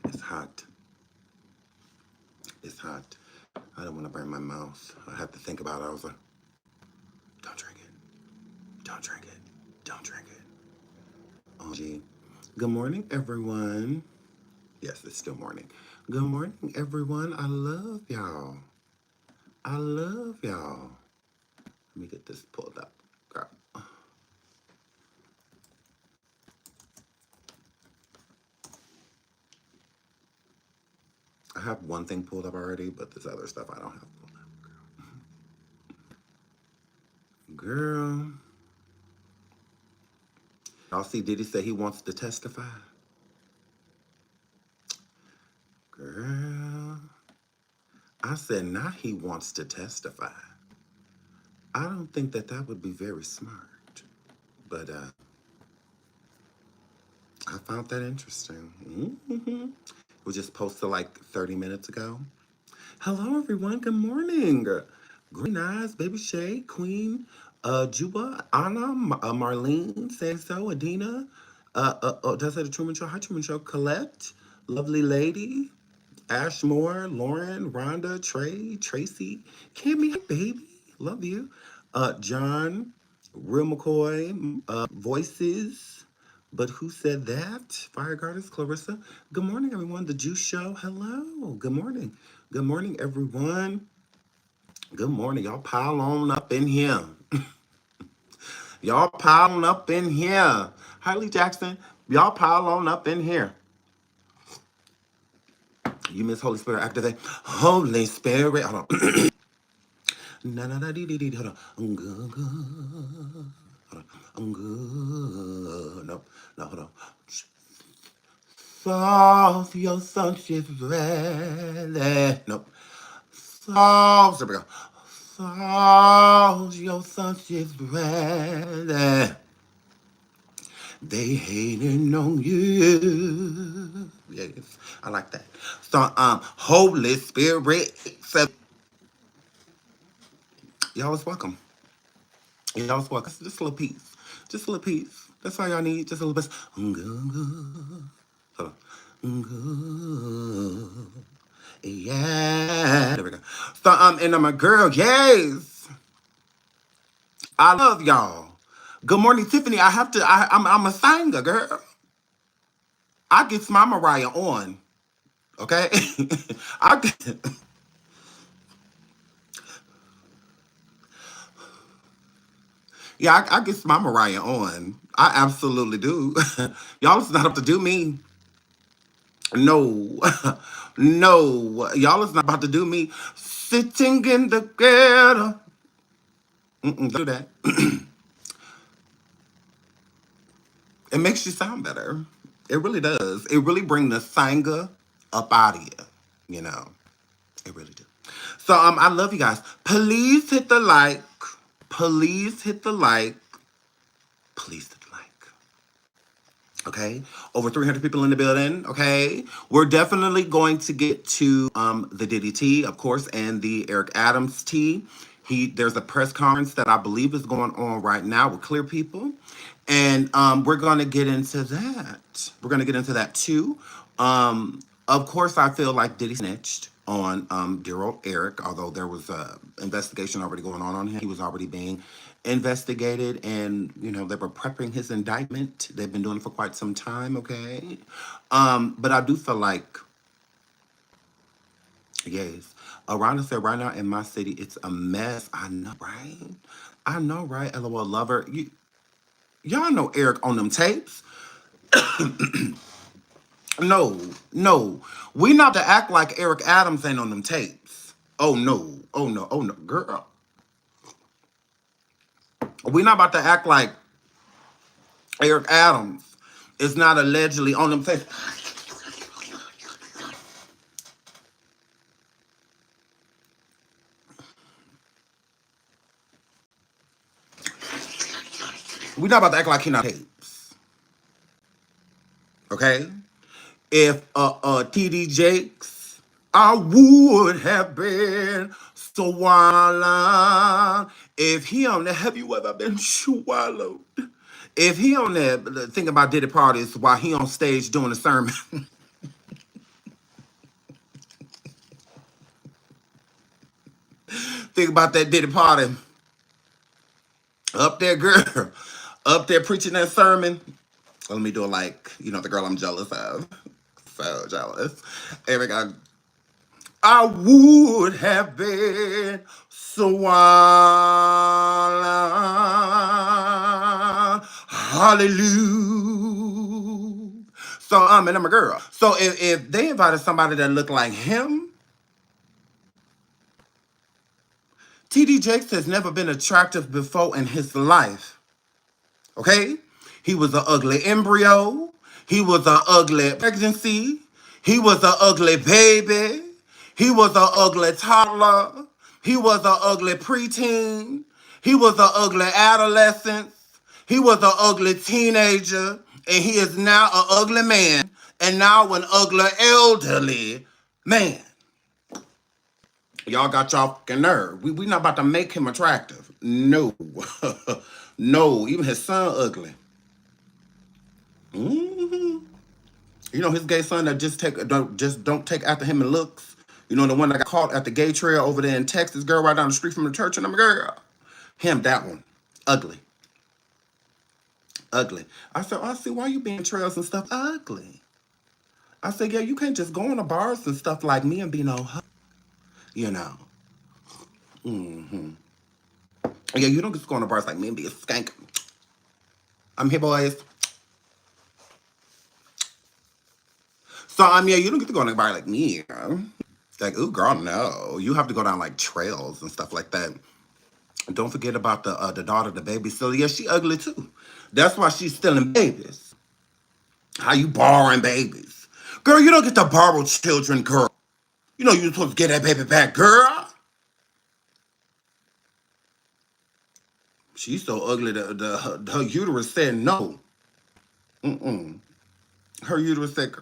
It's hot. It's hot. I don't want to burn my mouth. I have to think about it. I was like, don't drink it. Don't drink it. Don't drink it. Oh, gee. Good morning, everyone. Yes, it's still morning. Good morning, everyone. I love y'all. I love y'all. Let me get this pulled up. Girl. I have one thing pulled up already, but this other stuff I don't have pulled up. Girl. Y'all see Diddy say he wants to testify? Girl. I said, now he wants to testify. I don't think that would be very smart. But I found that interesting. It was just posted like 30 minutes ago. Hello, everyone. Good morning. Green Eyes, Baby Shay, Queen, Juba, Anna, Marlene, Say So, Adina, does that a Truman Show? Hi, Truman Show. Colette, Lovely Lady, Ashmore, Lauren, Rhonda, Trey, Tracy, Cammy, hi, baby. Love you. John, Real McCoy, Voices. But who said that? Fire Goddess, Clarissa. Good morning, everyone. The Juice Show. Hello. Good morning. Good morning, everyone. Good morning. Y'all pile on up in here. Y'all pile on up in here. Harley Jackson, y'all pile on up in here. You miss Holy Spirit activate. Holy Spirit. Hold on. Na na na dee dee dee. Hold on. I'm good, good. Hold on. I'm good. No, no, hold on. Solve your sonship ready. Nope. Solve. There we go. Solve your sonship ready. They hating on you. Yes, I like that. So, Holy Spirit. So, y'all is welcome. Y'all is welcome. Just a little piece. Just a little piece. That's all y'all need. Just a little bit. Hold on. Yeah. There we go. So, and I'm a girl. Yes. I love y'all. Good morning, Tiffany. I'm a singer, girl. I get my Mariah on. Okay? I get, yeah, I get my Mariah on. I absolutely do. Y'all is not up to do me. No. No. Y'all is not about to do me. Sitting in the ghetto. Don't do that. It makes you sound better. It really does. It really brings the singer up out of you. You know. It really do. So I love you guys. Please hit the like. Please hit the like. Please hit the like. Okay, over 300 people in the building. Okay, we're definitely going to get to the Diddy tea, of course, and the Eric Adams tea. There's a press conference that I believe is going on right now with Clear People, and we're going to get into that. We're going to get into that too. Of course, I feel like Diddy snitched on dear old Eric, although there was a investigation already going on him. He was already being investigated, and they were prepping his indictment. They've been doing it for quite some time. Okay, but I do feel like, yes, Arana said right now in my city it's a mess. I know, right? I know, right? LOL lover, y'all know Eric on them tapes. No, no. We not to act like Eric Adams ain't on them tapes. Oh no. Oh no. Oh no. Girl. We not about to act like Eric Adams is not allegedly on them tapes. We not about to act like he not tapes. Okay? If TD Jakes, I would have been so wild. If he on the have you ever been swallowed If he on there thinking about Diddy parties while he on stage doing a sermon, think about that Diddy party up there, girl, up there preaching that sermon. Let me do it like, the girl I'm jealous of. So jealous. Here we go. I would have been swallowed. Hallelujah. So, and I'm a girl. So if they invited somebody that looked like him, TD Jakes has never been attractive before in his life. Okay? He was an ugly embryo. He was an ugly pregnancy. He was an ugly baby. He was an ugly toddler. He was an ugly preteen. He was an ugly adolescent. He was an ugly teenager. And he is now an ugly man. And now an ugly elderly man. Y'all got y'all fucking nerve. We not about to make him attractive. No. No. Even his son ugly. Hmm. His gay son that just don't take after him in looks. The one that got caught at the gay trail over there in Texas, girl, right down the street from the church, and I'm a girl. Him, that one. Ugly. Ugly. I said, I see why you being trails and stuff ugly. I said, yeah, you can't just go in the bars and stuff like me and be no hoe. Mm-hmm. Yeah, you don't just go in the bars like me and be a skank. I'm here, boys. So, yeah, you don't get to go in the bar like me. Like, ooh, girl, no. You have to go down, like, trails and stuff like that. Don't forget about the daughter, the baby. So, yeah, she ugly, too. That's why she's stealing babies. How you borrowing babies? Girl, you don't get to borrow children, girl. You're supposed to get that baby back, girl. She's so ugly that her uterus said no. Mm-mm. Her uterus said,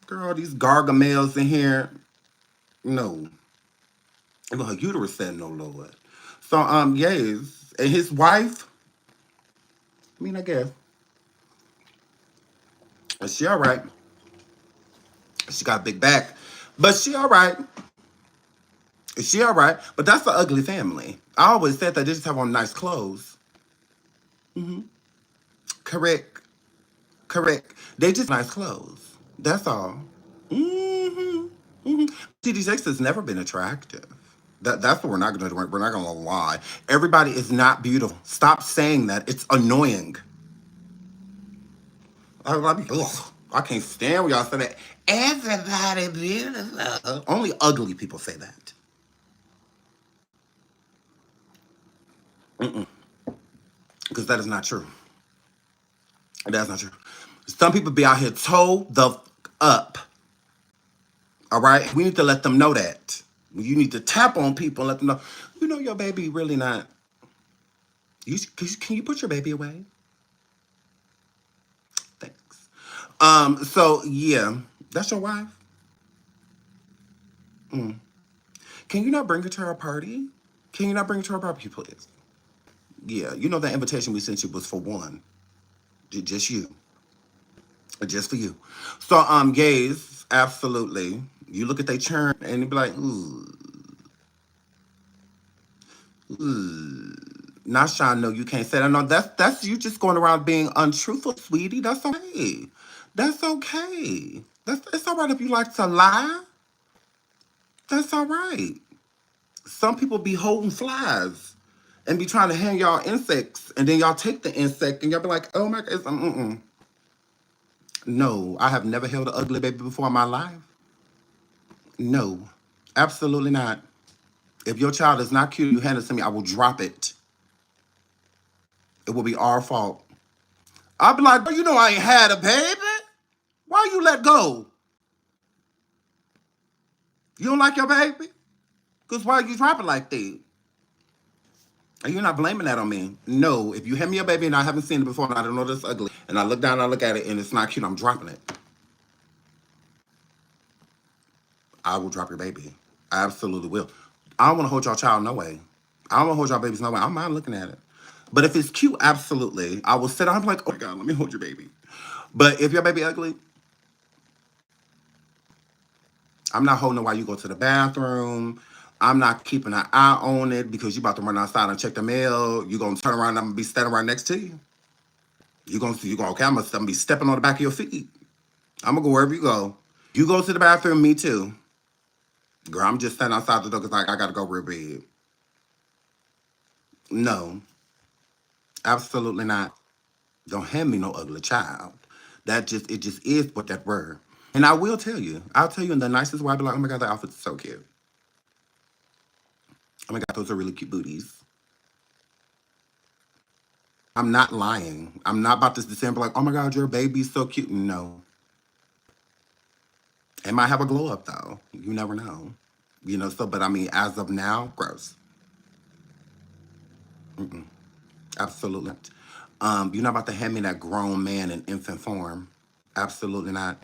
girl, these gargamels in here. No. But her uterus said no, Lord. So, yes. And his wife, I guess. Is she all right? She got a big back. But she all right. Is she all right? But that's an ugly family. I always said that they just have on nice clothes. Mm-hmm. Correct. Correct. They just nice clothes. That's all. Mm-hmm. Mm-hmm. TD6 has never been attractive. That's what we're not going to do. We're not going to lie. Everybody is not beautiful. Stop saying that. It's annoying. I can't stand when y'all say that. Everybody beautiful. Only ugly people say that. Because that is not true. That's not true. Some people be out here toe the up. All right? We need to let them know that. You need to tap on people and let them know, your baby really not. Can you put your baby away? Thanks. So, yeah. That's your wife? Mm. Can you not bring her to our party? Can you not bring her to our barbecue, please? Yeah, that invitation we sent you was for one. Just you. Just for you. So, gays, absolutely. You look at they churn and you be like, ooh. Ooh. Not Sean, no, you can't say that. No, that's you just going around being untruthful, sweetie. That's okay. That's okay. It's all right if you like to lie. That's all right. Some people be holding flies and be trying to hang y'all insects, and then y'all take the insect and y'all be like, oh my God, No, I have never held an ugly baby before in my life. No, absolutely not. If your child is not cute, you hand it to me, I will drop it. It will be our fault. I'll be like, I ain't had a baby. Why you let go? You don't like your baby? Because why you drop it like that? And you're not blaming that on me. No, if you hand me a baby and I haven't seen it before and I don't know this ugly, and I look down and I look at it and it's not cute, I'm dropping it. I will drop your baby. I absolutely will. I don't want to hold y'all child no way. I don't want to hold y'all babies no way. I don't mind looking at it. But if it's cute, absolutely. I will sit down and be like, oh my God, let me hold your baby. But if your baby ugly, I'm not holding it while you go to the bathroom. I'm not keeping an eye on it because you about to run outside and check the mail. You're gonna turn around and I'm gonna be standing right next to you. You're gonna okay, I'm gonna be stepping on the back of your feet. I'm gonna go wherever you go. You go to the bathroom, me too. Girl, I'm just standing outside the door because I gotta go real big. No, absolutely not. Don't hand me no ugly child. It just is what that word. And I will tell you, I'll tell you in the nicest way. I'll be like, oh my God, that outfit's so cute. Oh my God, those are really cute booties. I'm not lying. I'm not about this December like, oh my God, your baby's so cute. No. It might have a glow up though. You never know. So but I mean, as of now, gross. Absolutely not. You're not about to hand me that grown man in infant form. Absolutely not.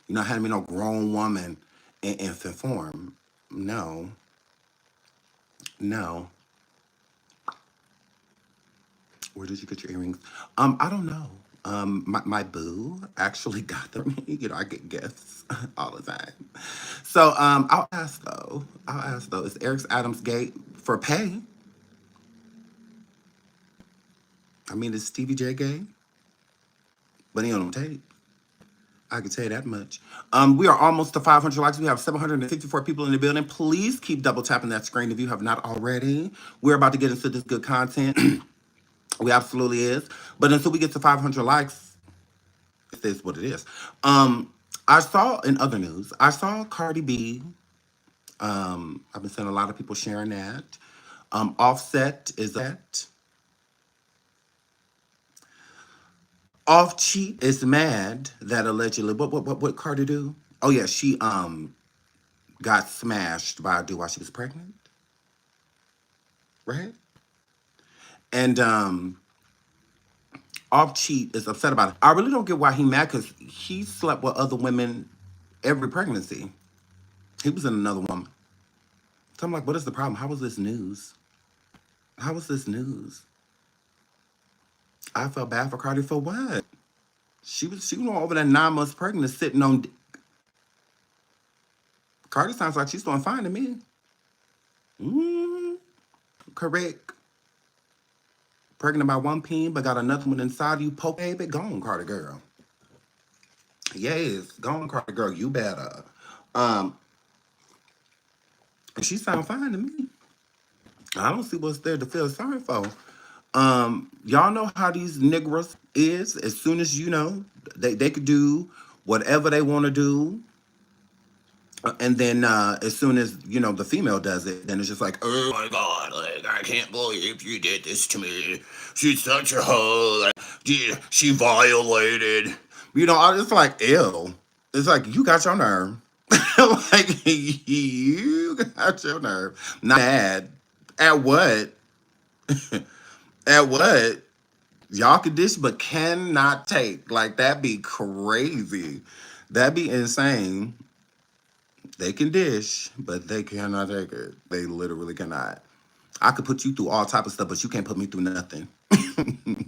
You're not handing me no grown woman in infant form. No. No. Where did you get your earrings? I don't know. My boo actually got them. I get gifts all the time. So, I'll ask though. Is Eric Adams gay for pay? I mean, is Stevie J gay? But he don't tape. I can tell you that much. We are almost to 500 likes. We have 754 people in the building. Please keep double tapping that screen if you have not already. We're about to get into this good content. We absolutely is. But until we get to 500 likes, it is what it is. I saw in other news, I saw Cardi B. I've been seeing a lot of people sharing that. Offset is that. Off Cheat is mad that allegedly what Cardi do? Oh yeah, she got smashed by a dude while she was pregnant, right? And Off Cheat is upset about it. I really don't get why he mad because he slept with other women every pregnancy. He was in another woman. So I'm like, what is the problem? How was this news? How was this news? I felt bad for Cardi for what? She was over there 9 months pregnant, sitting on. Cardi sounds like she's doing fine to me. Mm, correct. Pregnant by one peen, but got another one inside you. Poke baby, go on, Cardi girl. Yes, go on, Cardi girl. You better. Um, she sound fine to me. I don't see what's there to feel sorry for. Y'all know how these niggas is. As soon as they could do whatever they want to do. And then as soon as the female does it, then it's just like, oh my God, like I can't believe you did this to me. She's such a hoe. Like, she violated. I just like, ew. It's like you got your nerve. Like you got your nerve. Not mad at what? At what? Y'all can dish, but cannot take. Like that be crazy. That be insane. They can dish, but they cannot take it. They literally cannot. I could put you through all type of stuff, but you can't put me through nothing.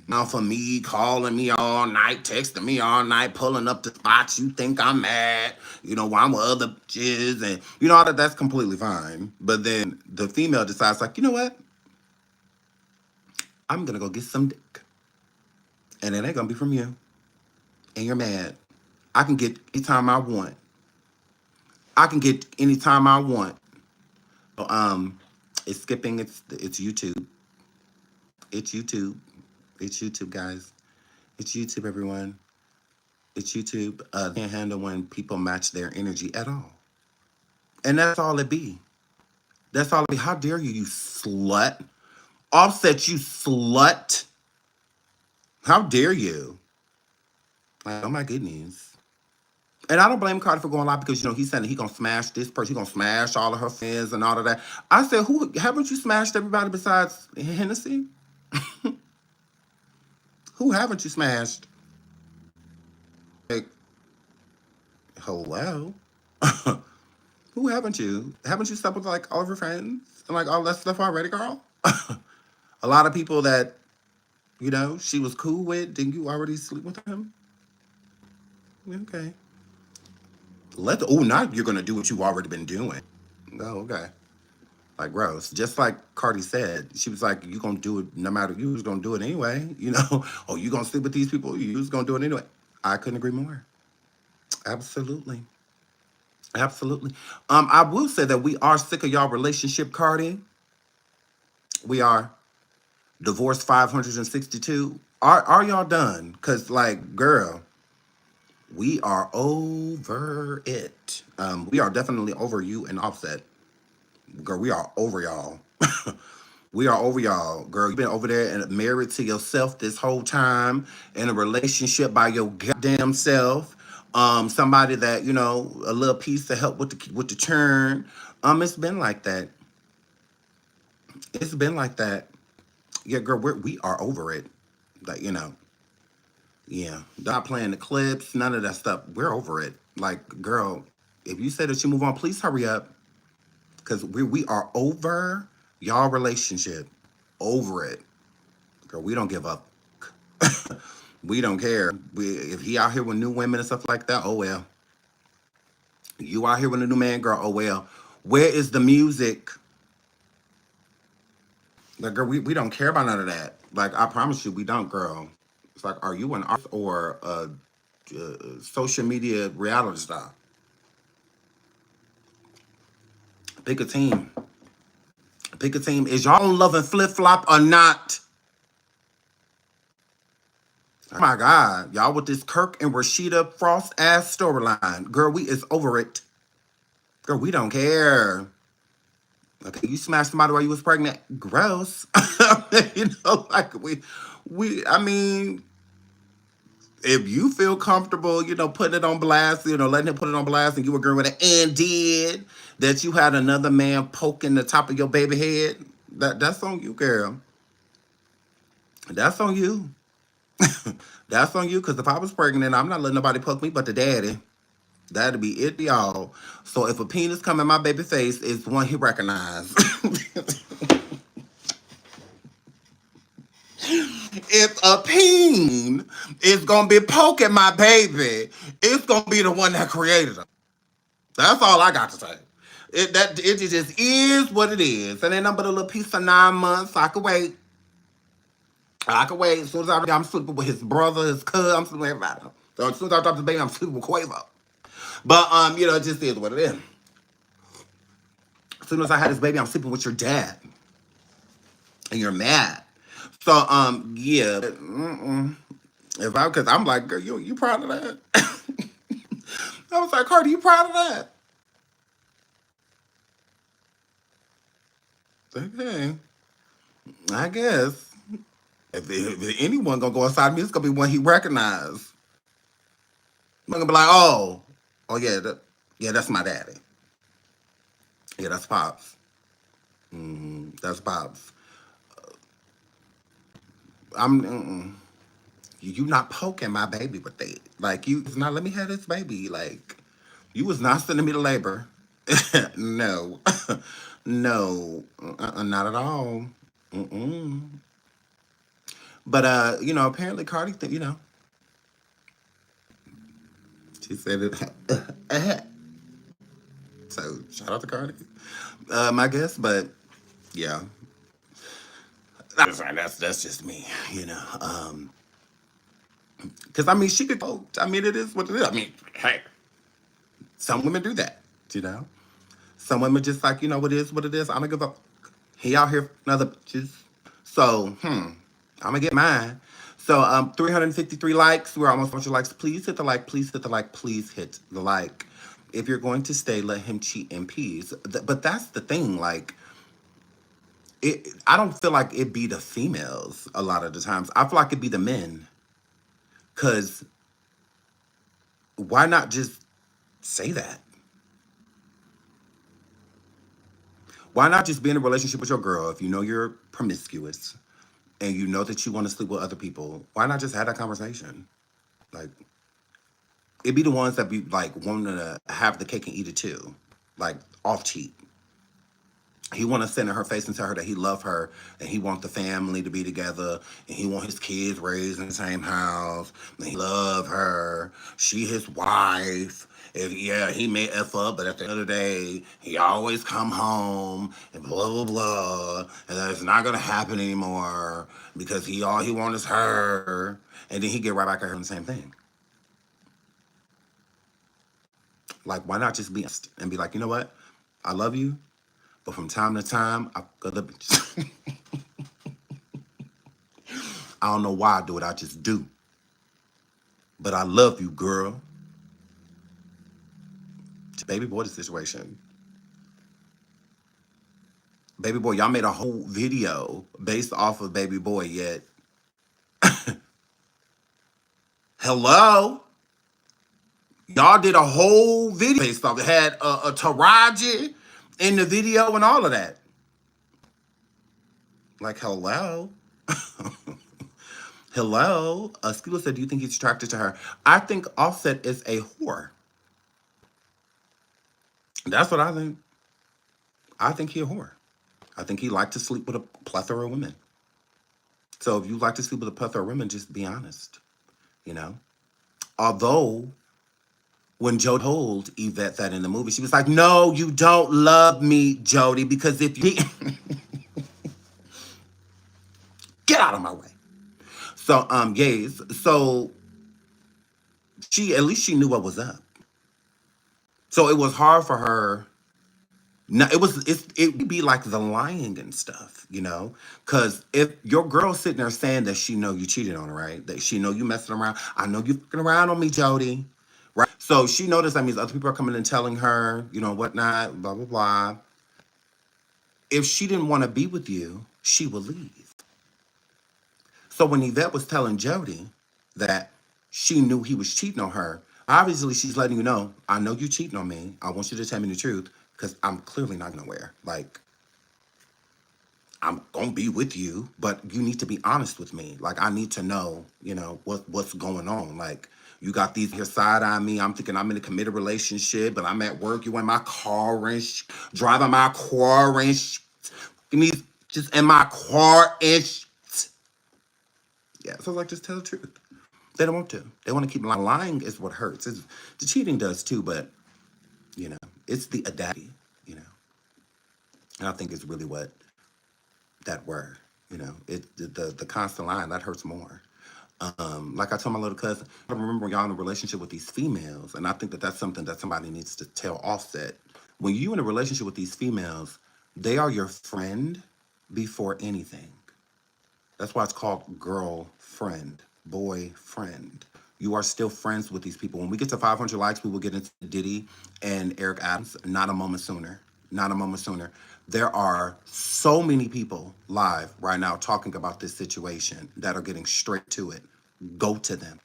Now for me, calling me all night, texting me all night, pulling up the spots you think I'm mad, while I'm with other bitches, and all that's completely fine. But then the female decides, like, you know what? I'm gonna go get some dick. And it ain't gonna be from you. And you're mad. I can get anytime I want. I can get anytime I want. So, it's skipping. It's YouTube. It's YouTube. It's YouTube, guys. It's YouTube, everyone. It's YouTube. They can't handle when people match their energy at all, and that's all it be. That's all it be. How dare you, you slut? Offset, you slut. How dare you? Like, oh my goodness. And I don't blame Cardi for going live because he's saying that he gonna smash this person, he gonna smash all of her fans and all of that. I said, who haven't you smashed everybody besides Hennessy? Who haven't you smashed? Like, hello? Who haven't you? Haven't you slept with like all of your friends and like all that stuff already, girl? A lot of people that you know, she was cool with. Didn't you already sleep with him? Okay. Oh, now you're gonna do what you've already been doing. Oh, okay. Like gross. Just like Cardi said, she was like, "You gonna do it no matter. You was gonna do it anyway. You know. Oh, you gonna sleep with these people? You was gonna do it anyway." I couldn't agree more. Absolutely. Absolutely. I will say that we are sick of y'all relationship, Cardi. We are. Divorce 562. Are y'all done? Cause like, girl, we are over it. We are definitely over you and Offset. Girl, we are over y'all. We are over y'all, girl. You've been over there and married to yourself this whole time in a relationship by your goddamn self. Somebody that, you know, a little piece to help with the churn. It's been like that. It's been like that. Yeah, girl, we are over it. Like, you know, yeah. Not playing the clips, none of that stuff. We're over it. Like, girl, if you say that you move on, please hurry up. Cause we are over y'all relationship. Over it. Girl, we don't give up. We don't care. If he out here with new women and stuff like that, oh well. You out here with a new man, girl, oh well. Where is the music? Like, girl, we don't care about none of that. Like, I promise you, we don't, girl. It's like, are you an artist or a social media reality star? Pick a team. Pick a team. Is y'all on Love and Flip Flop or not? Oh my God. Y'all with this Kirk and Rashida Frost ass storyline. Girl, we is over it. Girl, we don't care. Okay, you smashed somebody while you was pregnant. Gross. You know, like I mean, if you feel comfortable, you know, putting it on blast, you know, letting him put it on blast and you agree with it and did that you had another man poking the top of your baby head, that's on you, girl. That's on you. That's on you, because if I was pregnant, I'm not letting nobody poke me but the daddy. That'd be it, y'all. So if a penis come in my baby face, it's one he recognized. If a peen is gonna be poking my baby, it's gonna be the one that created him. That's all I got to say. It just is what it is. And then I'm but a little piece for 9 months. I could wait. I could wait. As soon as I'm sleeping with his brother, his cousin, I'm sleeping with everybody. So as soon as I drop the baby, I'm sleeping with Quavo. But you know, it just is what it is. As soon as I had this baby, I'm sleeping with your dad. And you're mad. So yeah. If I, because I'm like, girl, you proud of that? I was like, Cardi, you proud of that? Okay, I guess. If anyone gonna go inside me, it's gonna be one he recognized. I'm gonna be like, oh yeah, yeah, that's my daddy. Yeah, that's pops. That's pops. You not poking my baby with that. Like you was not let me have this baby. Like you was not sending me to labor. No, no, not at all. Mm-mm. But you know, apparently Cardi, you know, she said it. So shout out to Cardi, I guess. But yeah, that's right. That's just me, you know. Because I mean, she could vote. I mean, it is what it is. I mean, hey, some women do that, you know. Some women just like, you know, what it is what it is. I don't give up. He out here for another bitches. So, I'm gonna get mine. So, 353 likes. We're almost 100 likes. Please hit the like. Please hit the like. Please hit the like. If you're going to stay, let him cheat in peace. But that's the thing. Like, I don't feel like it be the females a lot of the times. I feel like it be the men. Cause why not just say that? Why not just be in a relationship with your girl if you know you're promiscuous and you know that you want to sleep with other people? Why not just have that conversation? Like, it be the ones that be like wanting to have the cake and eat it too, like off cheat. He want to sit in her face and tell her that he love her and he want the family to be together and he want his kids raised in the same house and he love her. She his wife. If yeah, he may F up, but at the end of the day, he always come home and blah blah blah. And that it's not gonna happen anymore because he all he want is her. And then he get right back at her on the same thing. Like, why not just be honest and be like, you know what? I love you, but from time to time, I gotta I don't know why I do it. I just do. But I love you, girl. Baby boy, the situation. Baby boy, y'all made a whole video based off of baby boy, yet. Hello? Y'all did a whole video based off. It had a Taraji in the video and all of that. Like, hello? Hello? Skila said, do you think he's attracted to her? I think Offset is a whore. That's what I think. I think he a whore. I think he liked to sleep with a plethora of women. So if you like to sleep with a plethora of women, just be honest, you know? Although, when Jodie told Yvette that in the movie, she was like, no, you don't love me, Jodie, because if you... Get out of my way. So, gays. So, at least she knew what was up. So it was hard for her. No, it would be like the lying and stuff, you know? Because if your girl's sitting there saying that she know you cheated on her, right? That she know you messing around. I know you fucking around on me, Jodie. Right? So she noticed that means other people are coming and telling her, you know, whatnot, blah, blah, blah. If she didn't want to be with you, she would leave. So when Yvette was telling Jodie that she knew he was cheating on her, obviously she's letting you know you cheating on me. I want you to tell me the truth because I'm clearly not going to wear. Like, I'm going to be with you, but you need to be honest with me. Like, I need to know, you know, what's going on. Like, you got these here side on me. I'm thinking I'm in a committed relationship, but I'm at work. You in my car and driving my car and give me just in my car and yeah, so like, just tell the truth. They don't want to. They want to keep lying. Lying is what hurts. The cheating does too, but, you know, it's the adapting, you know. And I think it's really what that word, you know, the constant lying, that hurts more. Like I told my little cousin, I remember y'all in a relationship with these females, and I think that that's something that somebody needs to tell Offset. When you in a relationship with these females, they are your friend before anything. That's why it's called girlfriend, boyfriend. You are still friends with these people. When we get to 500 likes, we will get into Diddy and Eric Adams. Not a moment sooner. Not a moment sooner. There are so many people live right now talking about this situation that are getting straight to it. Go to them.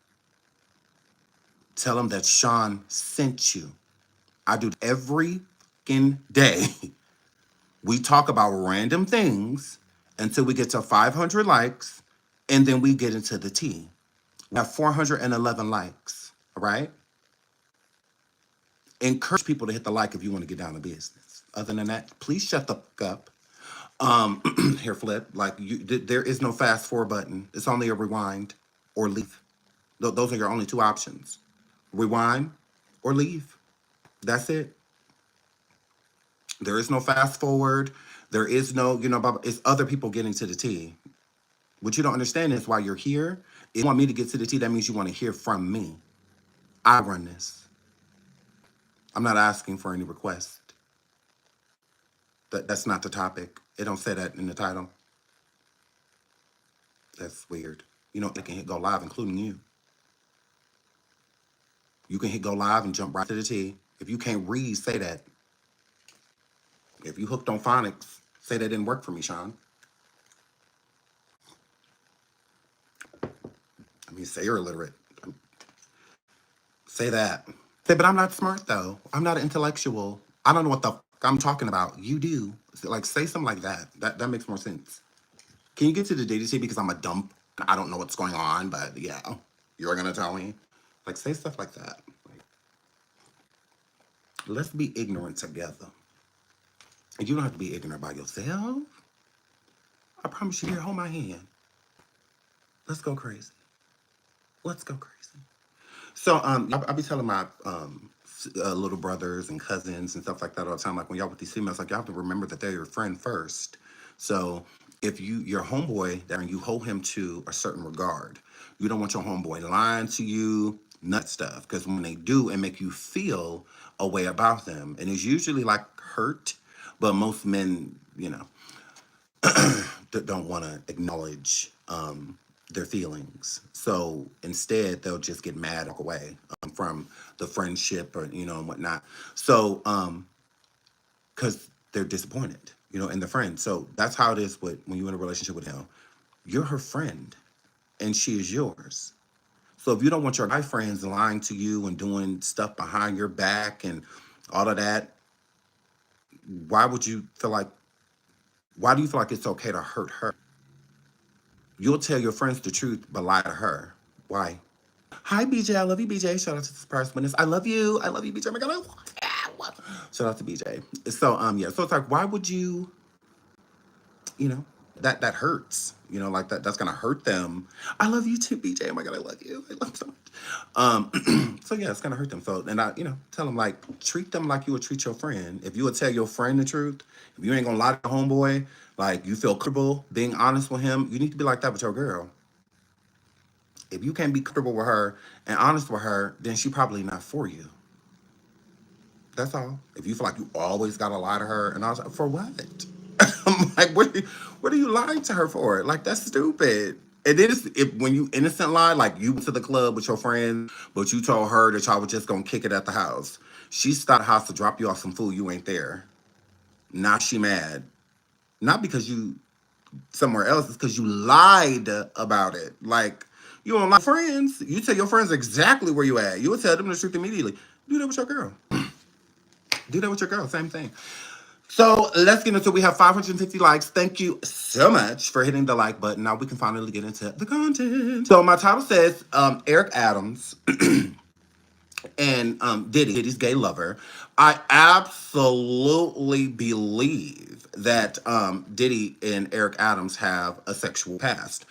Tell them that Sean sent you. I do every fucking day. We talk about random things until we get to 500 likes, and then we get into the tea. We have 411 likes, all right? Encourage people to hit the like if you want to get down to business. Other than that, please shut the fuck up. Here, Flip, like, there is no fast forward button. It's only a rewind or leave. Those are your only two options. Rewind or leave. That's it. There is no fast forward. There is no, you know, it's other people getting to the tea. What you don't understand is why you're here. If you want me to get to the tea, that means you want to hear from me. I run this. I'm not asking for any request. That's not the topic. It don't say that in the title. That's weird. You know, it can hit go live, including you. You can hit go live and jump right to the tea. If you can't read, say that. If you hooked on phonics, say that didn't work for me, Sean. I mean, say you're illiterate. Say that. Say, but I'm not smart, though. I'm not intellectual. I don't know what the fuck I'm talking about. You do. Like, say something like that. That makes more sense. Can you get to the data sheet because I'm a dump? I don't know what's going on, but yeah, you're going to tell me. Like, say stuff like that. Like, let's be ignorant together. And you don't have to be ignorant by yourself. I promise you, here, hold my hand. Let's go crazy. Let's go crazy. So I'll be telling my little brothers and cousins and stuff like that all the time. Like when y'all with these females, like y'all have to remember that they're your friend first. So if your homeboy, that you hold him to a certain regard, you don't want your homeboy lying to you, nut stuff. Because when they do, it make you feel a way about them, and it's usually like hurt. But most men, don't want to acknowledge their feelings. So instead, they'll just get mad, walk away from the friendship or and whatnot. So because they're disappointed, in the friend. So that's how it is when you're in a relationship with him. You're her friend, and she is yours. So if you don't want your guy friends lying to you and doing stuff behind your back and all of that, why would you feel like? Why do you feel like it's okay to hurt her? You'll tell your friends the truth, but lie to her. Why? Hi, BJ. I love you, BJ. Shout out to this person. I love you. I love you, BJ. Oh my God. Shout out to BJ. So, yeah. So it's like, why would you know, that hurts. Like that's gonna hurt them. I love you too, BJ. Oh my God, I love you. I love you so much. So yeah, it's gonna hurt them. So and tell them like treat them like you would treat your friend. If you would tell your friend the truth, if you ain't gonna lie to your homeboy, like you feel comfortable being honest with him, you need to be like that with your girl. If you can't be comfortable with her and honest with her, then she probably not for you. That's all. If you feel like you always gotta lie to her and I was like, for what? I'm like, what are you lying to her for? Like, that's stupid. And then when you innocent lie, like you went to the club with your friend, but you told her that y'all was just gonna kick it at the house. She stopped the house to drop you off some food, you ain't there. Now she mad. Not because you somewhere else, it's because you lied about it. Like, you don't lie to friends. You tell your friends exactly where you at. You will tell them the truth immediately. Do that with your girl. Do that with your girl, same thing. So let's get into it. We have 550 likes. Thank you so much for hitting the like button. Now we can finally get into the content. So my title says Eric Adams and Diddy's gay lover. I absolutely believe that Diddy and Eric Adams have a sexual past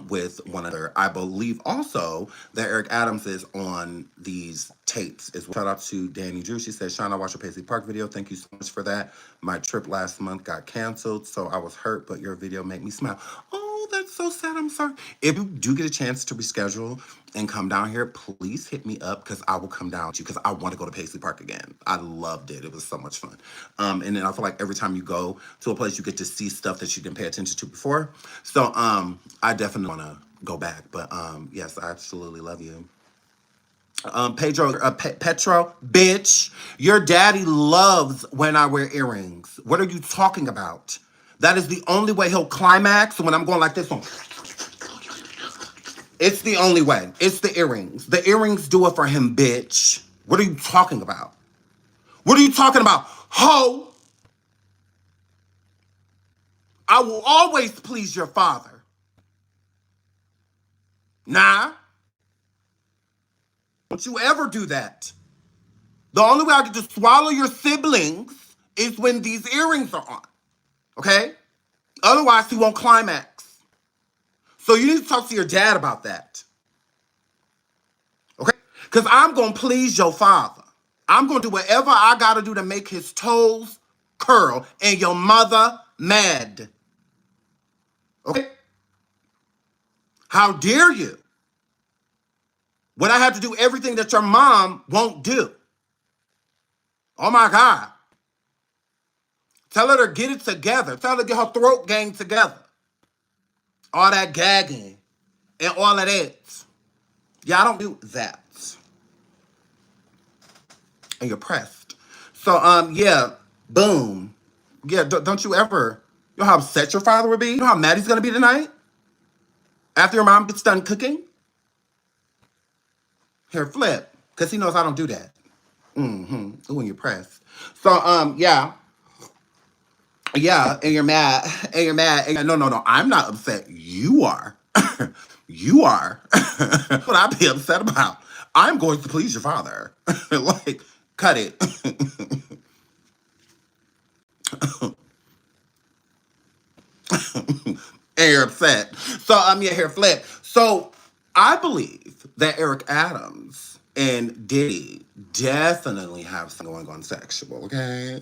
with one another. I believe also that Eric Adams is on these tapes as well. Shout out to Danny Drew. She says, Sean, I watched your Paisley Park video. Thank you so much for that. My trip last month got canceled, so I was hurt, but your video made me smile. Oh, that's so sad. I'm sorry. If you do get a chance to reschedule and come down here, please hit me up because I will come down to you because I want to go to Paisley Park again. I loved it. It was so much fun. And then I feel like every time you go to a place, you get to see stuff that you didn't pay attention to before. So I definitely want to go back. But yes, I absolutely love you. Petro, bitch, your daddy loves when I wear earrings. What are you talking about? That is the only way he'll climax when I'm going like this one. It's the only way. It's the earrings. The earrings do it for him, bitch. What are you talking about? What are you talking about? Ho! I will always please your father. Nah. Don't you ever do that. The only way I get to swallow your siblings is when these earrings are on. Okay? Otherwise, he won't climax. So you need to talk to your dad about that. Okay? Because I'm going to please your father. I'm going to do whatever I got to do to make his toes curl and your mother mad. Okay? How dare you? When I have to do everything that your mom won't do. Oh my God. Tell her to get it together. Tell her to get her throat gang together. All that gagging and all of that. Yeah, I don't do that. And you're pressed. So, yeah, boom. Yeah, don't you ever, you know how upset your father would be? You know how mad he's going to be tonight? After your mom gets done cooking? Here, flip. Because he knows I don't do that. Ooh, and you're pressed. So, yeah. Yeah, and you're mad. And you're mad. And no. I'm not upset. You are. You are. What I'd be upset about. I'm going to please your father. Like, cut it. And you're upset. So your hair flat. So I believe that Eric Adams and Diddy definitely have something going on sexual, okay?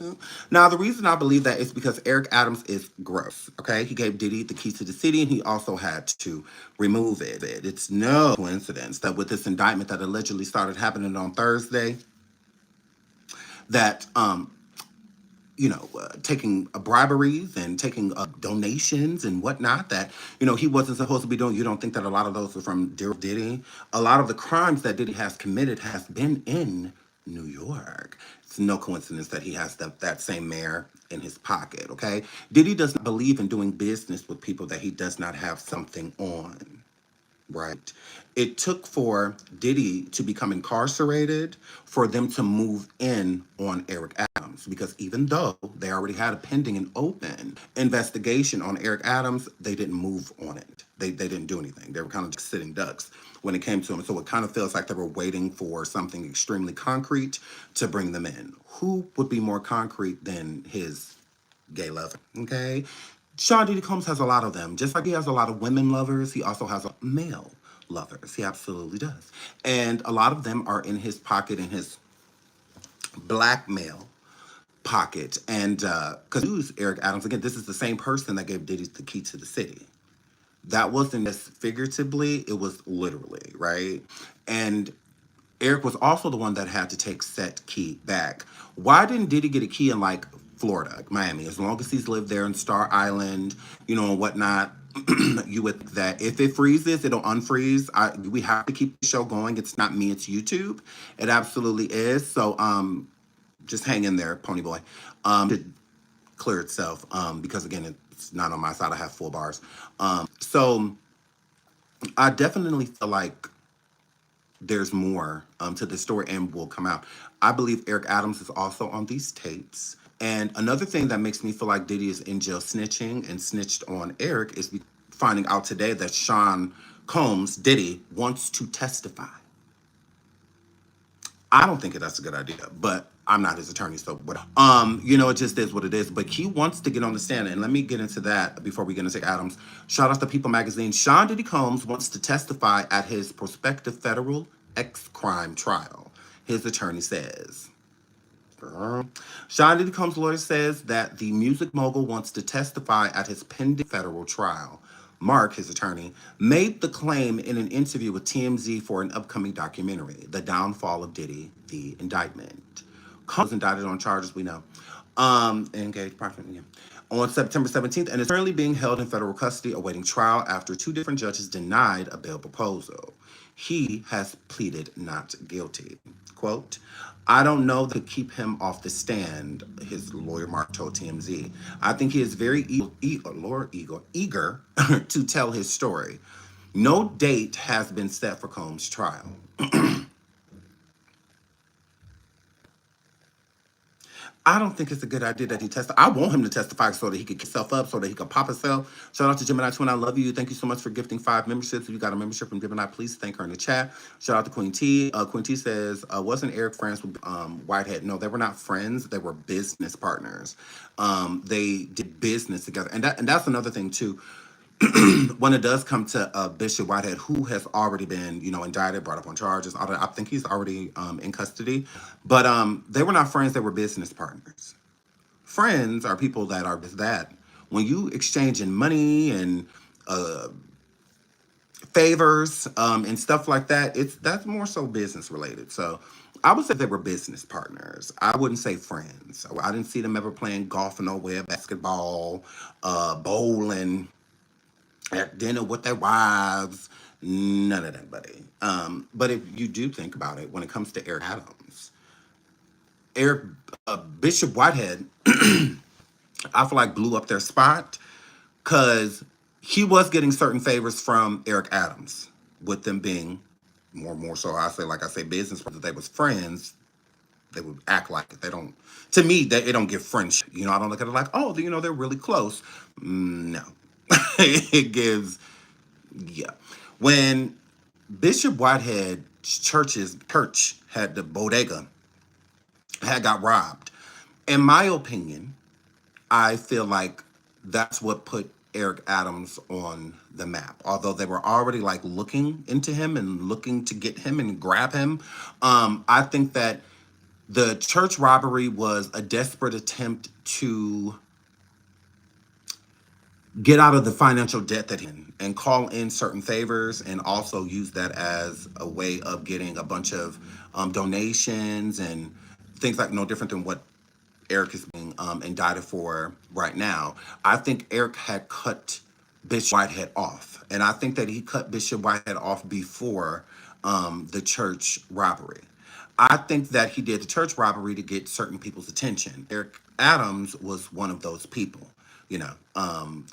Now the reason I believe that is because Eric Adams is gross, okay? He gave Diddy the keys to the city and he also had to remove it. It's no coincidence that with this indictment that allegedly started happening on Thursday, that taking briberies and taking donations and whatnot that, he wasn't supposed to be doing. You don't think that a lot of those are from Diddy? A lot of the crimes that Diddy has committed has been in New York. It's no coincidence that he has that same mayor in his pocket, okay? Diddy does not believe in doing business with people that he does not have something on. Right. It took for Diddy to become incarcerated for them to move in on Eric Adams because even though they already had a pending and open investigation on Eric Adams, they didn't move on it. They didn't do anything. They were kind of just sitting ducks when it came to him. So it kind of feels like they were waiting for something extremely concrete to bring them in. Who would be more concrete than his gay lover? Okay. Sean Diddy Combs has a lot of them. Just like he has a lot of women lovers, he also has a male lovers. He absolutely does. And a lot of them are in his pocket, in his blackmail pocket. And because who's Eric Adams? Again, this is the same person that gave Diddy the key to the city. That wasn't just figuratively, it was literally, right? And Eric was also the one that had to take Set Key back. Why didn't Diddy get a key in like Florida, Miami? As long as he's lived there in Star Island, and whatnot, you would think that if it freezes, it'll unfreeze. We have to keep the show going. It's not me, it's YouTube. It absolutely is. So just hang in there, Pony Boy. To clear itself. Because again, it's not on my side. I have full bars. So I definitely feel like there's more to the story and will come out. I believe Eric Adams is also on these tapes. And another thing that makes me feel like Diddy is in jail snitching and snitched on Eric is finding out today that Sean Combs, Diddy, wants to testify. I don't think that's a good idea, but I'm not his attorney, so what? It just is what it is. But he wants to get on the stand, and let me get into that before we get into Adams. Shout out to People Magazine. Sean Diddy Combs wants to testify at his prospective federal crime trial. His attorney says. Sean Diddy Combs' lawyer says that the music mogul wants to testify at his pending federal trial. Mark, his attorney, made the claim in an interview with TMZ for an upcoming documentary, The Downfall of Diddy, The Indictment. Combs was indicted on charges we know. Engaged property, yeah, on September 17th and is currently being held in federal custody awaiting trial after two different judges denied a bail proposal. He has pleaded not guilty. Quote, I don't know that to keep him off the stand, his lawyer Mark told TMZ. I think he is very eager to tell his story. No date has been set for Combs' trial. I don't think it's a good idea that he testify. I want him to testify so that he could get himself up, so that he could pop himself. Shout out to Gemini Twin. I love you. Thank you so much for gifting 5 memberships. If you got a membership from Gemini, please thank her in the chat. Shout out to Queen T. Queen T says, wasn't Eric friends with Whitehead? No, they were not friends. They were business partners. They did business together. And that's another thing, too. When it does come to Bishop Whitehead, who has already been, indicted, brought up on charges, I think he's already in custody. But they were not friends; they were business partners. Friends are people that are that. When you exchanging money and favors and stuff like that, that's more so business related. So I would say they were business partners. I wouldn't say friends. So I didn't see them ever playing golf nowhere, basketball, bowling, at dinner with their wives, none of that, buddy. But if you do think about it, when it comes to Eric Adams, Bishop Whitehead, I feel like blew up their spot because he was getting certain favors from Eric Adams, with them being more so. Like I say, business. Whether they was friends, they would act like it. They don't. To me, it don't give friendship. I don't look at it like, oh, they're really close. No, it gives. Yeah. When Bishop Whitehead church had the bodega, had got robbed. In my opinion, I feel like that's what put Eric Adams on the map. Although they were already like looking into him and looking to get him and grab him, I think that the church robbery was a desperate attempt to get out of the financial debt that he in and call in certain favors and also use that as a way of getting a bunch of donations and things like no different than what Eric is being indicted for right now. I think Eric had cut Bishop Whitehead off, and I think that he cut Bishop Whitehead off before the church robbery. I think that he did the church robbery to get certain people's attention. Eric Adams was one of those people,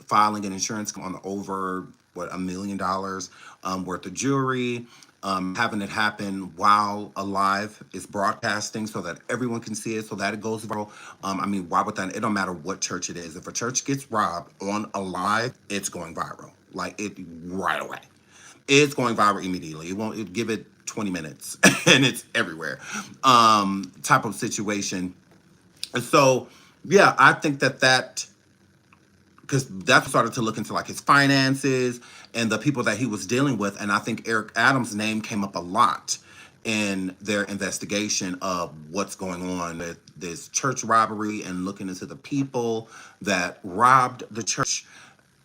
filing an insurance on over what $1 million worth of jewelry, having it happen while alive is broadcasting so that everyone can see it, so that it goes viral. I mean, why would that? It don't matter what church it is. If a church gets robbed on alive, it's going viral, like it right away. It's going viral immediately. It give it 20 minutes and it's everywhere. Type of situation. And so, yeah, I think that because that started to look into like his finances and the people that he was dealing with, and I think Eric Adams' name came up a lot in their investigation of what's going on with this church robbery and looking into the people that robbed the church.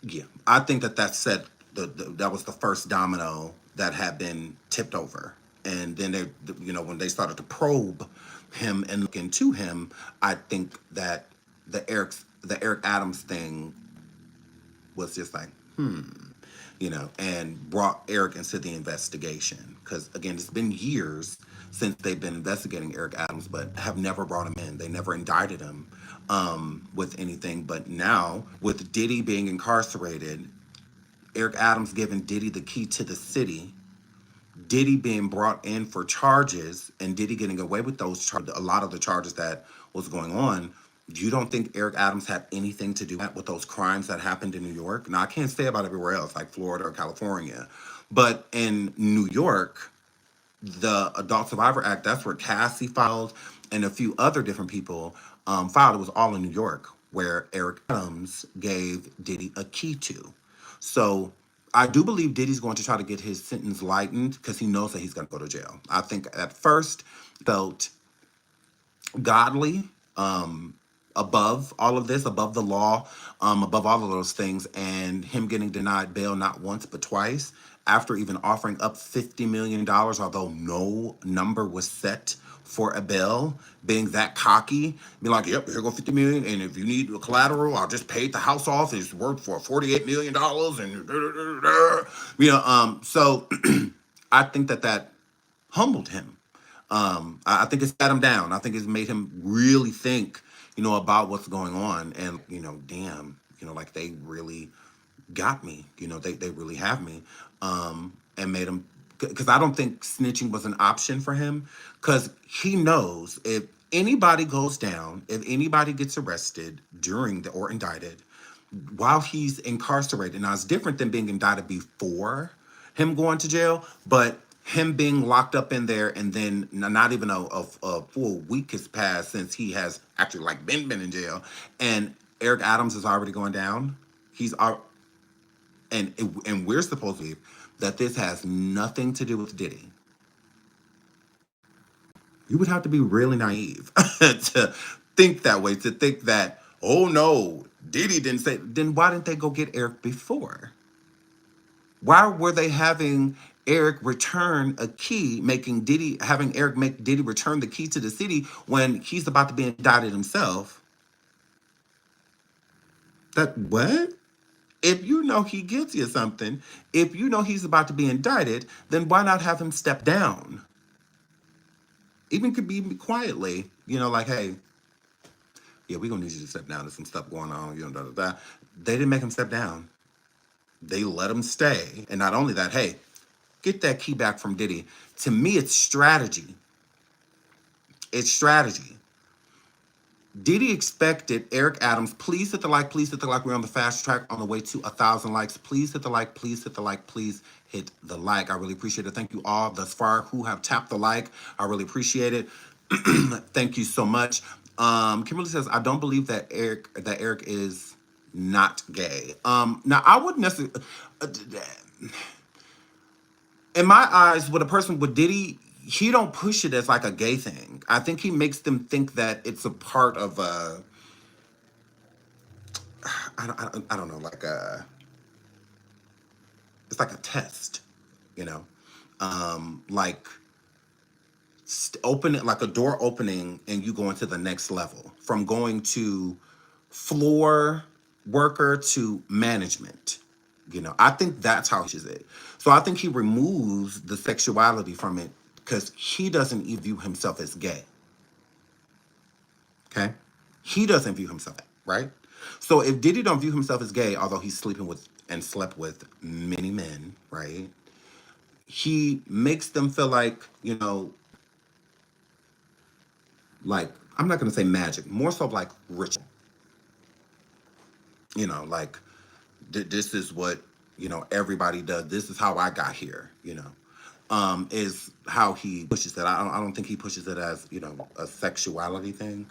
Yeah, I think that set that was the first domino that had been tipped over, and then when they started to probe him and look into him, I think that the Eric Adams thing was just like and brought Eric into the investigation because again, it's been years since they've been investigating Eric Adams, but have never brought him in. They never indicted him with anything. But now, with Diddy being incarcerated, Eric Adams giving Diddy the key to the city, Diddy being brought in for charges, and Diddy getting away with those charges, a lot of the charges that was going on. You don't think Eric Adams had anything to do with those crimes that happened in New York? Now, I can't say about everywhere else, like Florida or California, but in New York, the Adult Survivor Act, that's where Cassie filed and a few other different people filed. It was all in New York, where Eric Adams gave Diddy a key to. So I do believe Diddy's going to try to get his sentence lightened because he knows that he's going to go to jail. I think at first felt godly, above all of this, above the law, above all of those things, and him getting denied bail not once but twice after even offering up $50 million, although no number was set for a bail, being that cocky, be like, yep, here go 50 million, and if you need a collateral, I'll just pay the house off. It's worth for $48 million, and so I think that humbled him. I think it's sat him down. I think it's made him really think, about what's going on. And, damn, like they really got me. They really have me. And made him, because I don't think snitching was an option for him. Because he knows if anybody goes down, if anybody gets arrested or indicted while he's incarcerated. Now, it's different than being indicted before him going to jail, but him being locked up in there and then not even a full week has passed since he has actually like been in jail, and Eric Adams is already going down. And we're supposed to believe that this has nothing to do with Diddy. You would have to be really naive to think that way, to think that, oh no, Diddy didn't say. Then why didn't they go get Eric before? Why were they having Eric return a key, having Eric make Diddy return the key to the city when he's about to be indicted himself? That what? If you know he guilty of something, if you know he's about to be indicted, then why not have him step down? Even could be quietly, like, hey, yeah, we're gonna need you to step down. There's some stuff going on, da da da. They didn't make him step down. They let him stay. And not only that, hey, get that key back from Diddy. To me, it's strategy. It's strategy. Diddy expected Eric Adams, please hit the like, please hit the like. We're on the fast track on the way to 1,000 likes. Please hit the like, please hit the like, please hit the like. I really appreciate it. Thank you all thus far who have tapped the like. I really appreciate it. Thank you so much. Kimberly says, I don't believe that Eric is not gay. Now I wouldn't necessarily, in my eyes, with a person with Diddy, he don't push it as like a gay thing. I think he makes them think that it's a part of a, I don't know, like a, it's like a test, you know, like open it like a door opening and you go into the next level from going to floor worker to management. I think that's how he is it. So I think he removes the sexuality from it because he doesn't even view himself as gay. Okay, he doesn't view himself right. So if Diddy don't view himself as gay, although he's sleeping with and slept with many men, right? He makes them feel like I'm not gonna say magic, more so like ritual. Like this is what everybody does. This is how I got here. Is how he pushes it. I don't think he pushes it as a sexuality thing.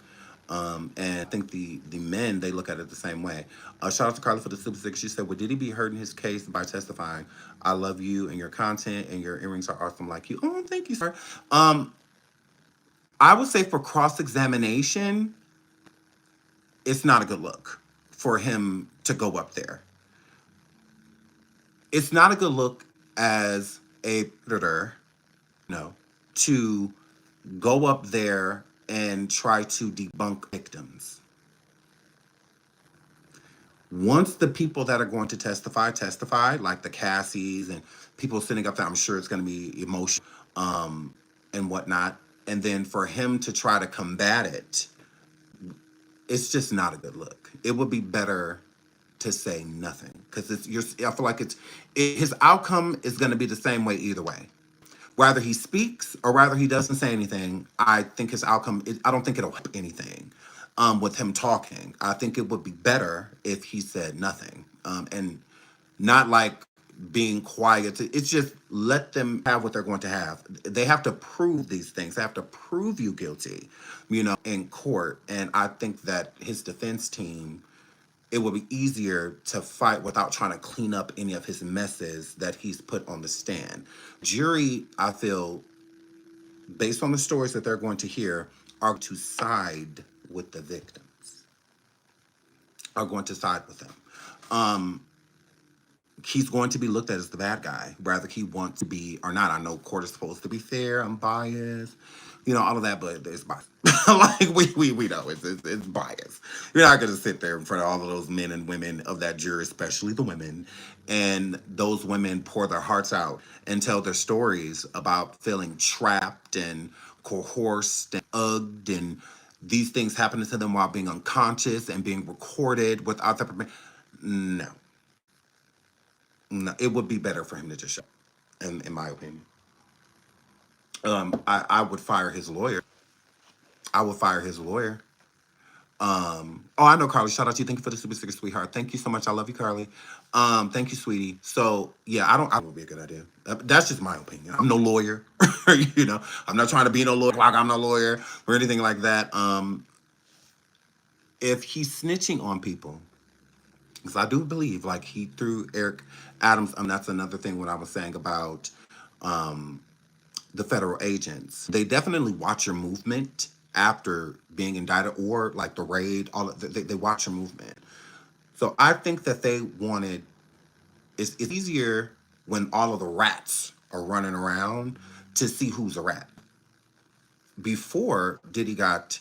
And I think the men, they look at it the same way. Shout out to Carla for the Super Six. She said, "Would Diddy be hurting his case by testifying? I love you and your content and your earrings are awesome like you." Oh, thank you, sir. I would say for cross examination, it's not a good look for him to go up there. It's not a good look as a predator, to go up there and try to debunk victims. Once the people that are going to testify, like the Cassies and people sitting up there, I'm sure it's going to be emotional, and whatnot. And then for him to try to combat it, it's just not a good look. It would be better to say nothing because I feel like his outcome is going to be the same way either way. Whether he speaks or whether he doesn't say anything, I think his outcome, I don't think it'll help anything with him talking. I think it would be better if he said nothing, and not like being quiet. It's just let them have what they're going to have. They have to prove these things. They have to prove you guilty, in court. And I think that his defense team, it would be easier to fight without trying to clean up any of his messes that he's put on the stand. Jury, I feel, based on the stories that they're going to hear, are to side with the victims, are going to side with them. He's going to be looked at as the bad guy, whether he wants to be or not. I know court is supposed to be fair, unbiased, all of that, but it's biased. Like we know it's biased. You're not gonna sit there in front of all of those men and women of that jury, especially the women, and those women pour their hearts out and tell their stories about feeling trapped and coerced and ugged and these things happening to them while being unconscious and being recorded without the permission. No. No, it would be better for him to just shut, in my opinion. I would fire his lawyer. I would fire his lawyer. Oh, I know, Carly. Shout out to you. Thank you for the super sticker, sweetheart. Thank you so much. I love you, Carly. Thank you, sweetie. So yeah, I would be a good idea. That's just my opinion. I'm no lawyer. I'm not trying to be no lawyer. Like I'm no lawyer or anything like that. If he's snitching on people, because I do believe, like he threw Eric Adams. That's another thing what I was saying about the federal agents. They definitely watch your movement after being indicted or like the raid. They watch your movement. So I think that they wanted. It's easier when all of the rats are running around to see who's a rat. Before Diddy got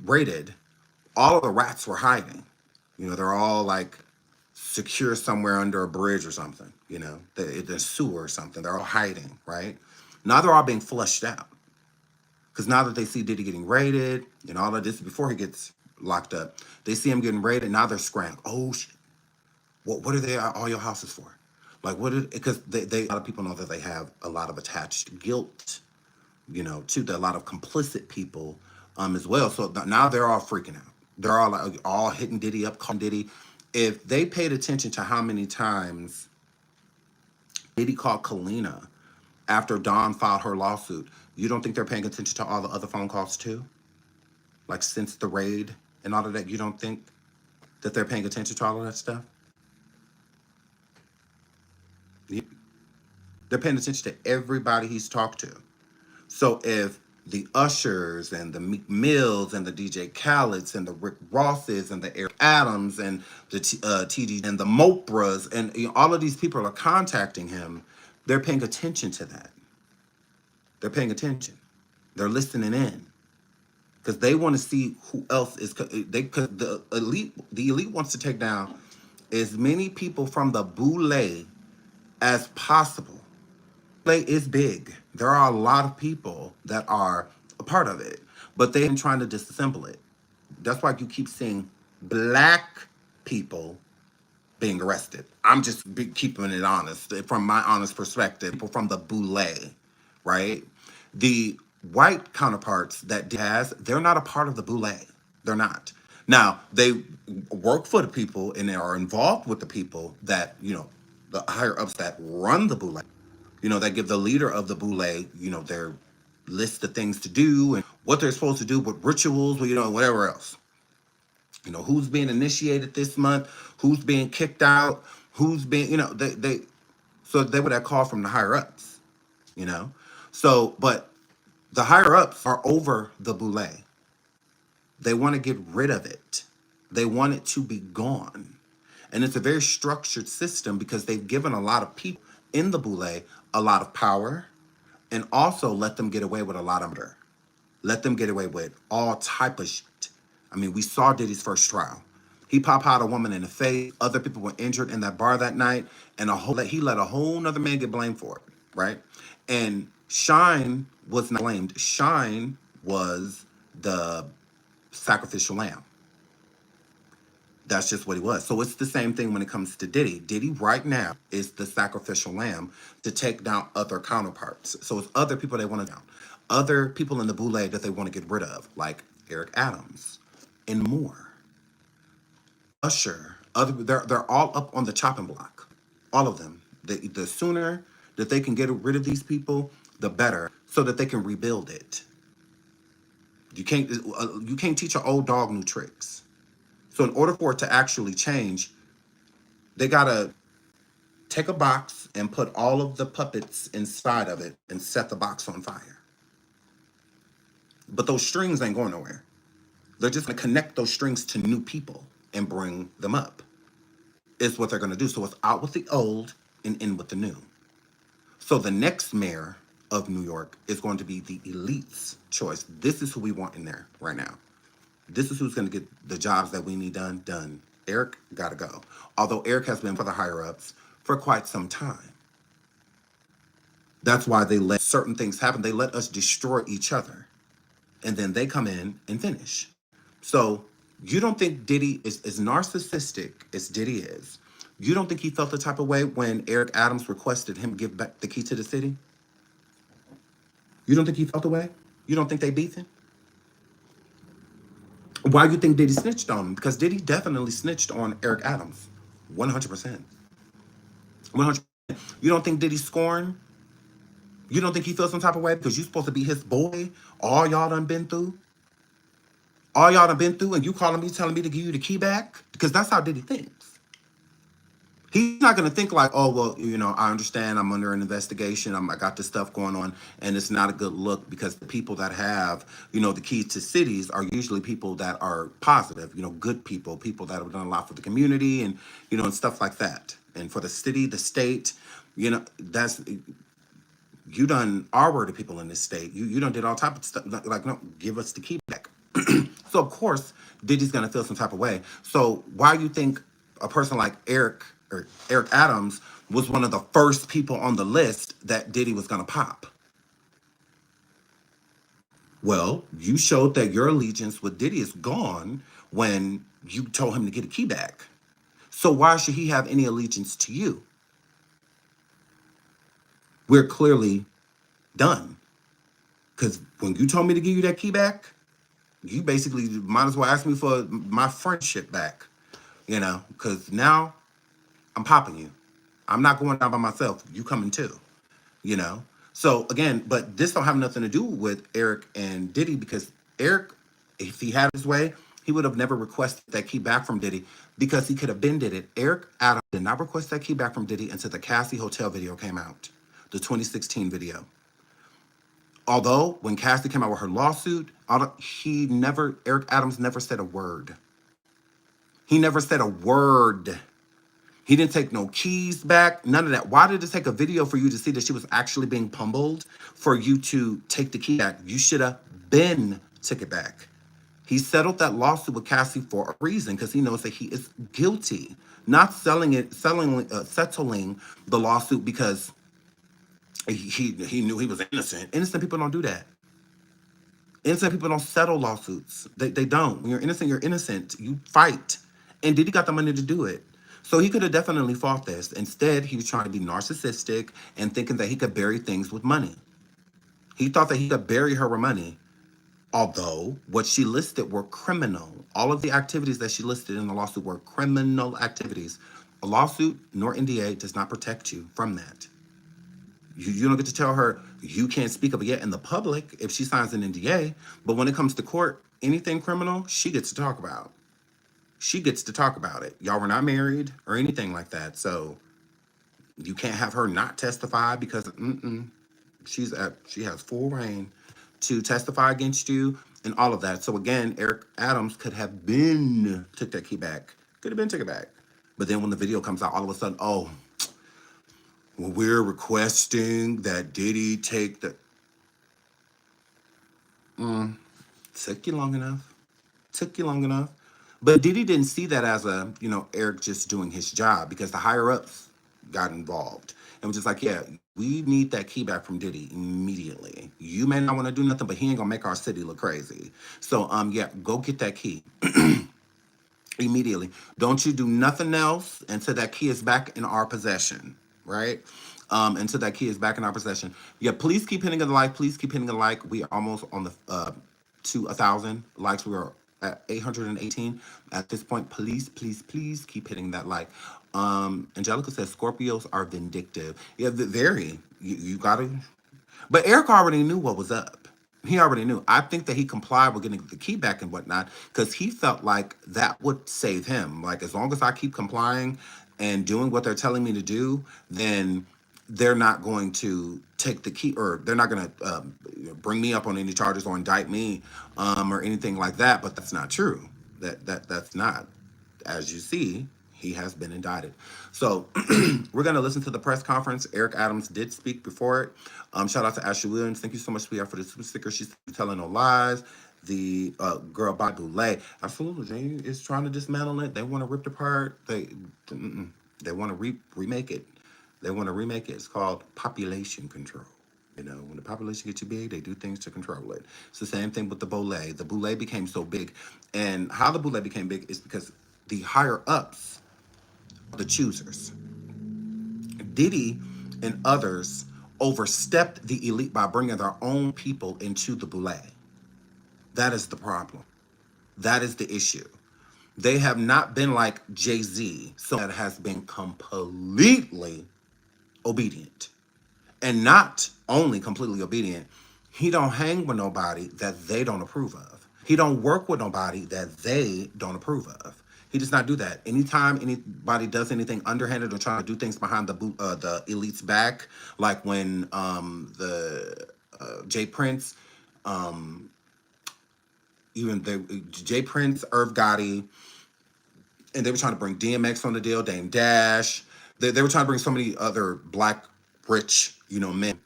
raided, all of the rats were hiding. They're all like secure somewhere under a bridge or something. The sewer or something. They're all hiding, right? Now they're all being flushed out. Because now that they see Diddy getting raided and all of this, before he gets locked up, they see him getting raided. Now they're scrambling. Oh, shit. What are they all your houses for? Like, because a lot of people know that they have a lot of attached guilt, to a lot of complicit people as well. So now they're all freaking out. They're all like, all hitting Diddy up, calling Diddy. If they paid attention to how many times Diddy called Kalina after Dawn filed her lawsuit You don't think they're paying attention to all the other phone calls too? Like since the raid and all of that, you don't think that they're paying attention to all of that stuff? You- They're paying attention to everybody he's talked to. So if the Ushers and the Meek Mills and the DJ Khaled's and the Rick Rosses and the Eric Adams and the TD and the Mopras and all of these people are contacting him, they're paying attention to that. They're paying attention. They're listening in because they want to see who else is. Because the elite wants to take down as many people from the boule as possible. Play is big. There are a lot of people that are a part of it, but they've been trying to disassemble it. That's why you keep seeing black people being arrested. I'm just keeping it honest from my honest perspective. People from the boule, right? The white counterparts that Diddy has, they're not a part of the boule. They're not. Now they work for the people and they are involved with the people that the higher ups that run the boule. That give the leader of the boule, their list of things to do and what they're supposed to do with rituals, and whatever else. Who's being initiated this month, who's being kicked out, who's being, so they would have call from the higher ups, you know. So, but the higher ups are over the boule. They want to get rid of it. They want it to be gone. And it's a very structured system because they've given a lot of people in the boule a lot of power and also let them get away with a lot of murder. Let them get away with all type of shit. I mean, we saw Diddy's first trial. He popped out a woman in the face. Other people were injured in that bar that night. And he let a whole nother man get blamed for it, right? And Shine was not blamed. Shine was the sacrificial lamb. That's just what he was. So it's the same thing when it comes to Diddy. Diddy right now is the sacrificial lamb to take down other counterparts. So it's other people they want to down. Other people in the boule that they want to get rid of, like Eric Adams and more. Usher. They're all up on the chopping block. All of them. The sooner that they can get rid of these people, the better, so that they can rebuild it. You can't teach an old dog new tricks. So in order for it to actually change, they gotta take a box and put all of the puppets inside of it and set the box on fire. But those strings ain't going nowhere. They're just gonna connect those strings to new people and bring them up. Is what they're gonna do. So it's out with the old and in with the new. So the next mayor of New York is going to be the elite's choice. This is who we want in there right now. This is who's going to get the jobs that we need done. Eric got to go. Although Eric has been for the higher ups for quite some time. That's why they let certain things happen. They let us destroy each other. And then they come in and finish. So you don't think Diddy is as narcissistic as Diddy is? You don't think he felt the type of way when Eric Adams requested him give back the key to the city? You don't think he felt the way? You don't think they beefing? Why do you think Diddy snitched on him? Because Diddy definitely snitched on Eric Adams. 100%. 100%. You don't think Diddy scorn? You don't think he feels some type of way because you're supposed to be his boy? All y'all done been through? All y'all done been through and you calling me, telling me to give you the key back? Because that's how Diddy thinks. He's not going to think like, oh, well, I understand I'm under an investigation. I got this stuff going on, and it's not a good look because the people that have, the keys to cities are usually people that are positive, good people that have done a lot for the community and, and stuff like that. And for the city, the state, that's, you done R-word to people in this state. You done did all type of stuff. Like, no, give us the key back. So, of course, Diddy's going to feel some type of way. So why do you think a person like Eric Adams was one of the first people on the list that Diddy was going to pop? Well, you showed that your allegiance with Diddy is gone when you told him to get a key back. So why should he have any allegiance to you? We're clearly done. Because when you told me to give you that key back, you basically might as well ask me for my friendship back. Because now I'm popping you. I'm not going down by myself. You coming too. So again, but this don't have nothing to do with Eric and Diddy, because Eric, if he had his way, he would have never requested that key back from Diddy, because he could have been did it. Eric Adams did not request that key back from Diddy until the Cassie Hotel video came out, the 2016 video. Although when Cassie came out with her lawsuit, Eric Adams never said a word. He never said a word. He didn't take no keys back, none of that. Why did it take a video for you to see that she was actually being pummeled for you to take the key back? You should have been took it back. He settled that lawsuit with Cassie for a reason, because he knows that he is guilty. Not settling the lawsuit because he knew he was innocent. Innocent people don't do that. Innocent people don't settle lawsuits. They don't. When you're innocent, you're innocent. You fight. And Diddy got the money to do it. So he could have definitely fought this. Instead, he was trying to be narcissistic and thinking that he could bury things with money. He thought that he could bury her with money. Although what she listed were criminal. All of the activities that she listed in the lawsuit were criminal activities. A lawsuit nor NDA does not protect you from that. You don't get to tell her you can't speak up yet in the public if she signs an NDA. But when it comes to court, anything criminal, she gets to talk about. She gets to talk about it. Y'all were not married or anything like that. So you can't have her not testify, because she has full reign to testify against you and all of that. So again, Eric Adams could have been took that key back. Could have been took it back. But then when the video comes out, all of a sudden, oh, well, we're requesting that Diddy take the... Took you long enough. Took you long enough. But Diddy didn't see that as Eric just doing his job, because the higher ups got involved and was just like, yeah, we need that key back from Diddy immediately. You may not want to do nothing, but he ain't gonna make our city look crazy. So yeah, go get that key immediately. Don't you do nothing else until that key is back in our possession, right? Until that key is back in our possession. Yeah, please keep hitting the like. Please keep hitting the like. We are almost on the to 1,000 likes. We are at 818 at this point. Please, please, please keep hitting that like. Angelica says Scorpios are vindictive. Yeah, very. You gotta. But Eric already knew what was up. He already knew. I think that he complied with getting the key back and whatnot, because he felt like that would save him. Like, as long as I keep complying and doing what they're telling me to do, then they're not going to take the key, or they're not going to bring me up on any charges or indict me or anything like that. But that's not true. That's not. As you see, he has been indicted. So we're going to listen to the press conference. Eric Adams did speak before it. Shout out to Ashley Williams. Thank you so much, sweetheart, for the super sticker. She's telling no lies. The girl by Boulay. Absolutely. They is trying to dismantle it. They want to rip it apart. They want to remake it. They want to remake it. It's called population control. When the population gets too big, they do things to control it. It's the same thing with the Boulay. The Boulay became so big. And how the Boulay became big is because the higher ups, the choosers. Diddy and others overstepped the elite by bringing their own people into the Boulay. That is the problem. That is the issue. They have not been like Jay-Z, so that has been completely obedient. And not only completely obedient, he don't hang with nobody that they don't approve of. He don't work with nobody that they don't approve of. He does not do that. Anytime anybody does anything underhanded or trying to do things behind the elite's back, like when the Jay Prince, Jay Prince, Irv Gotti, and they were trying to bring DMX on the deal, Dame Dash. They were trying to bring so many other black, rich, men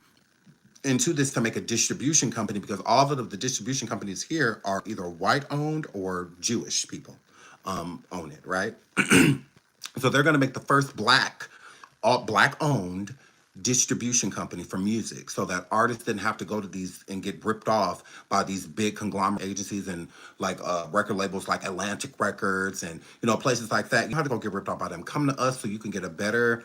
into this to make a distribution company, because all of the distribution companies here are either white owned or Jewish people own it, right? So they're going to make the first black owned distribution company for music, so that artists didn't have to go to these and get ripped off by these big conglomerate agencies and like record labels like Atlantic Records and places like that. You don't have to go get ripped off by them. Come to us so you can get a better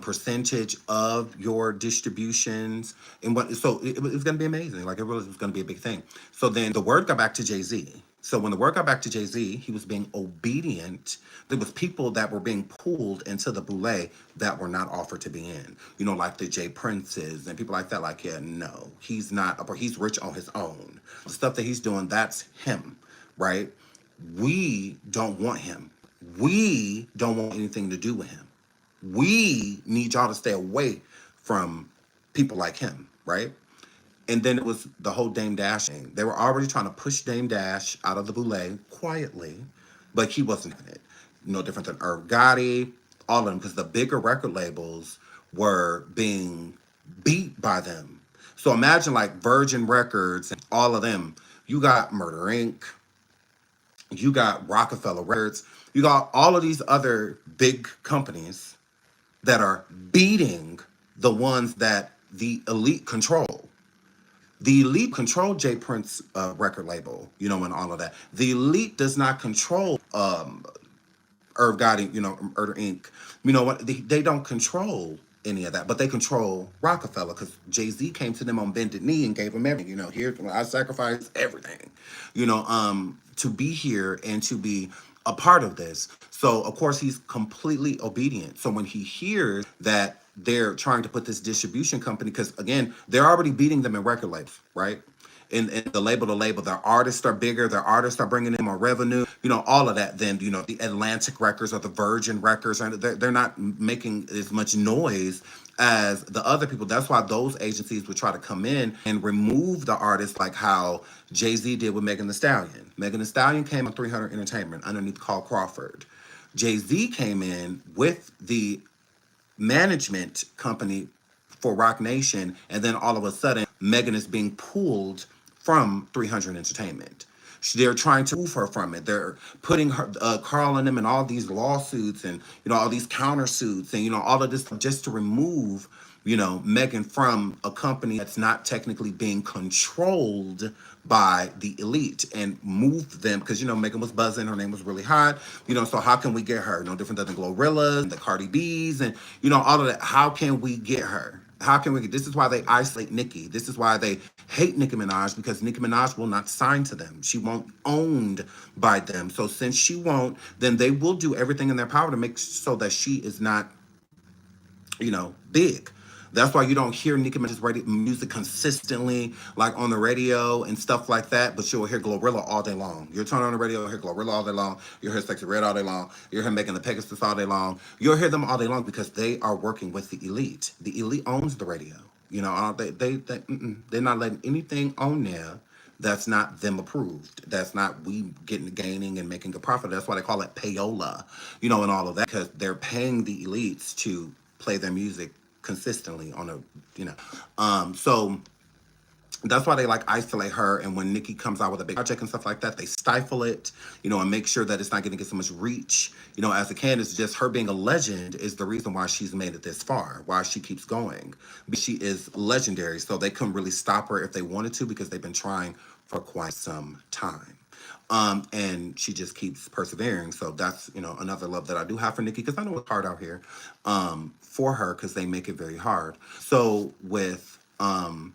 percentage of your distributions and so it was going to be amazing. Like, it really was going to be a big thing. So then the word got back to Jay-Z. So when the word got back to Jay-Z, he was being obedient. There was people that were being pulled into the boule that were not offered to be in. You know, like the Jay Princes and people like that. Like, yeah, no, he's not. He's rich on his own. The stuff that he's doing, that's him, right? We don't want him. We don't want anything to do with him. We need y'all to stay away from people like him, right? And then it was the whole Dame Dash thing. They were already trying to push Dame Dash out of the boule quietly, but he wasn't in it. No different than Irv Gotti, all of them, because the bigger record labels were being beat by them. So imagine like Virgin Records and all of them. You got Murder Inc., you got Rockefeller Records, you got all of these other big companies that are beating the ones that the elite control. The elite control J Prince record label, you know, and all of that. The elite does not control Irv Gotti, you know, Murder Inc. You know what? They don't control any of that, but they control Rockefeller because Jay-Z came to them on bended knee and gave them everything. You know, here I sacrifice everything, you know, to be here and to be a part of this. So of course he's completely obedient. So when he hears that they're trying to put this distribution company, because again, they're already beating them in record labels, right? In the label to label, their artists are bigger, their artists are bringing in more revenue, you know, all of that. Then, you know, the Atlantic Records or the Virgin Records, they're not making as much noise as the other people. That's why those agencies would try to come in and remove the artists, like how Jay-Z did with Megan Thee Stallion. Megan Thee Stallion came on 300 Entertainment underneath Carl Crawford. Jay-Z came in with the management company for Rock Nation, and then all of a sudden, Megan is being pulled from 300 Entertainment. They're trying to move her from it. They're putting her, Carl and them in all these lawsuits and, you know, all these countersuits and, you know, all of this just to remove, you know, Megan from a company that's not technically being controlled by the elite and move them because, you know, Megan was buzzing. Her name was really hot. You know, so how can we get her? No different than the Glorilla, the Cardi B's, and, you know, all of that. How can we get her? How can we get, this is why they isolate Nicki. This is why they hate Nicki Minaj, because Nicki Minaj will not sign to them. She won't owned by them. So since she won't, then they will do everything in their power to make so that she is not, you know, big. That's why you don't hear Nicki Minaj's music consistently, like on the radio and stuff like that. But you'll hear Glorilla all day long. You'll turn on the radio, you'll hear Glorilla all day long. You'll hear Sexy Red all day long. You'll hear Megan the Pegasus all day long. You'll hear them all day long because they are working with the elite. The elite owns the radio. You know, they're not letting anything on there that's not them approved. That's not we gaining and making a profit. That's why they call it payola, you know, and all of that, because they're paying the elites to play their music consistently on a, you know, so that's why they like isolate her. And when Nicki comes out with a big project and stuff like that, they stifle it, you know, and make sure that it's not going to get so much reach, you know, as a candidate. Just her being a legend is the reason why she's made it this far, why she keeps going. But she is legendary, so they couldn't really stop her if they wanted to, because they've been trying for quite some time. And she just keeps persevering. So that's, you know, another love that I do have for Nicki, because I know it's hard out here for her, because they make it very hard. So with the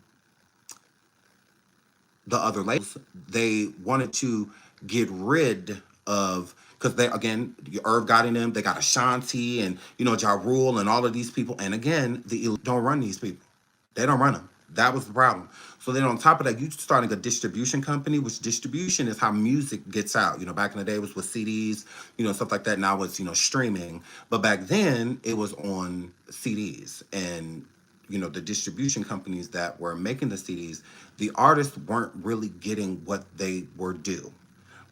other labels, they wanted to get rid of, because they, again, Irv Gotti them, they got Ashanti and, you know, Ja Rule and all of these people. And again, the elite don't run these people. They don't run them. That was the problem. So then on top of that, you starting a distribution company, which distribution is how music gets out. You know, back in the day it was with CDs, you know, stuff like that. Now it's, you know, streaming. But back then it was on CDs. And, you know, the distribution companies that were making the CDs, the artists weren't really getting what they were due.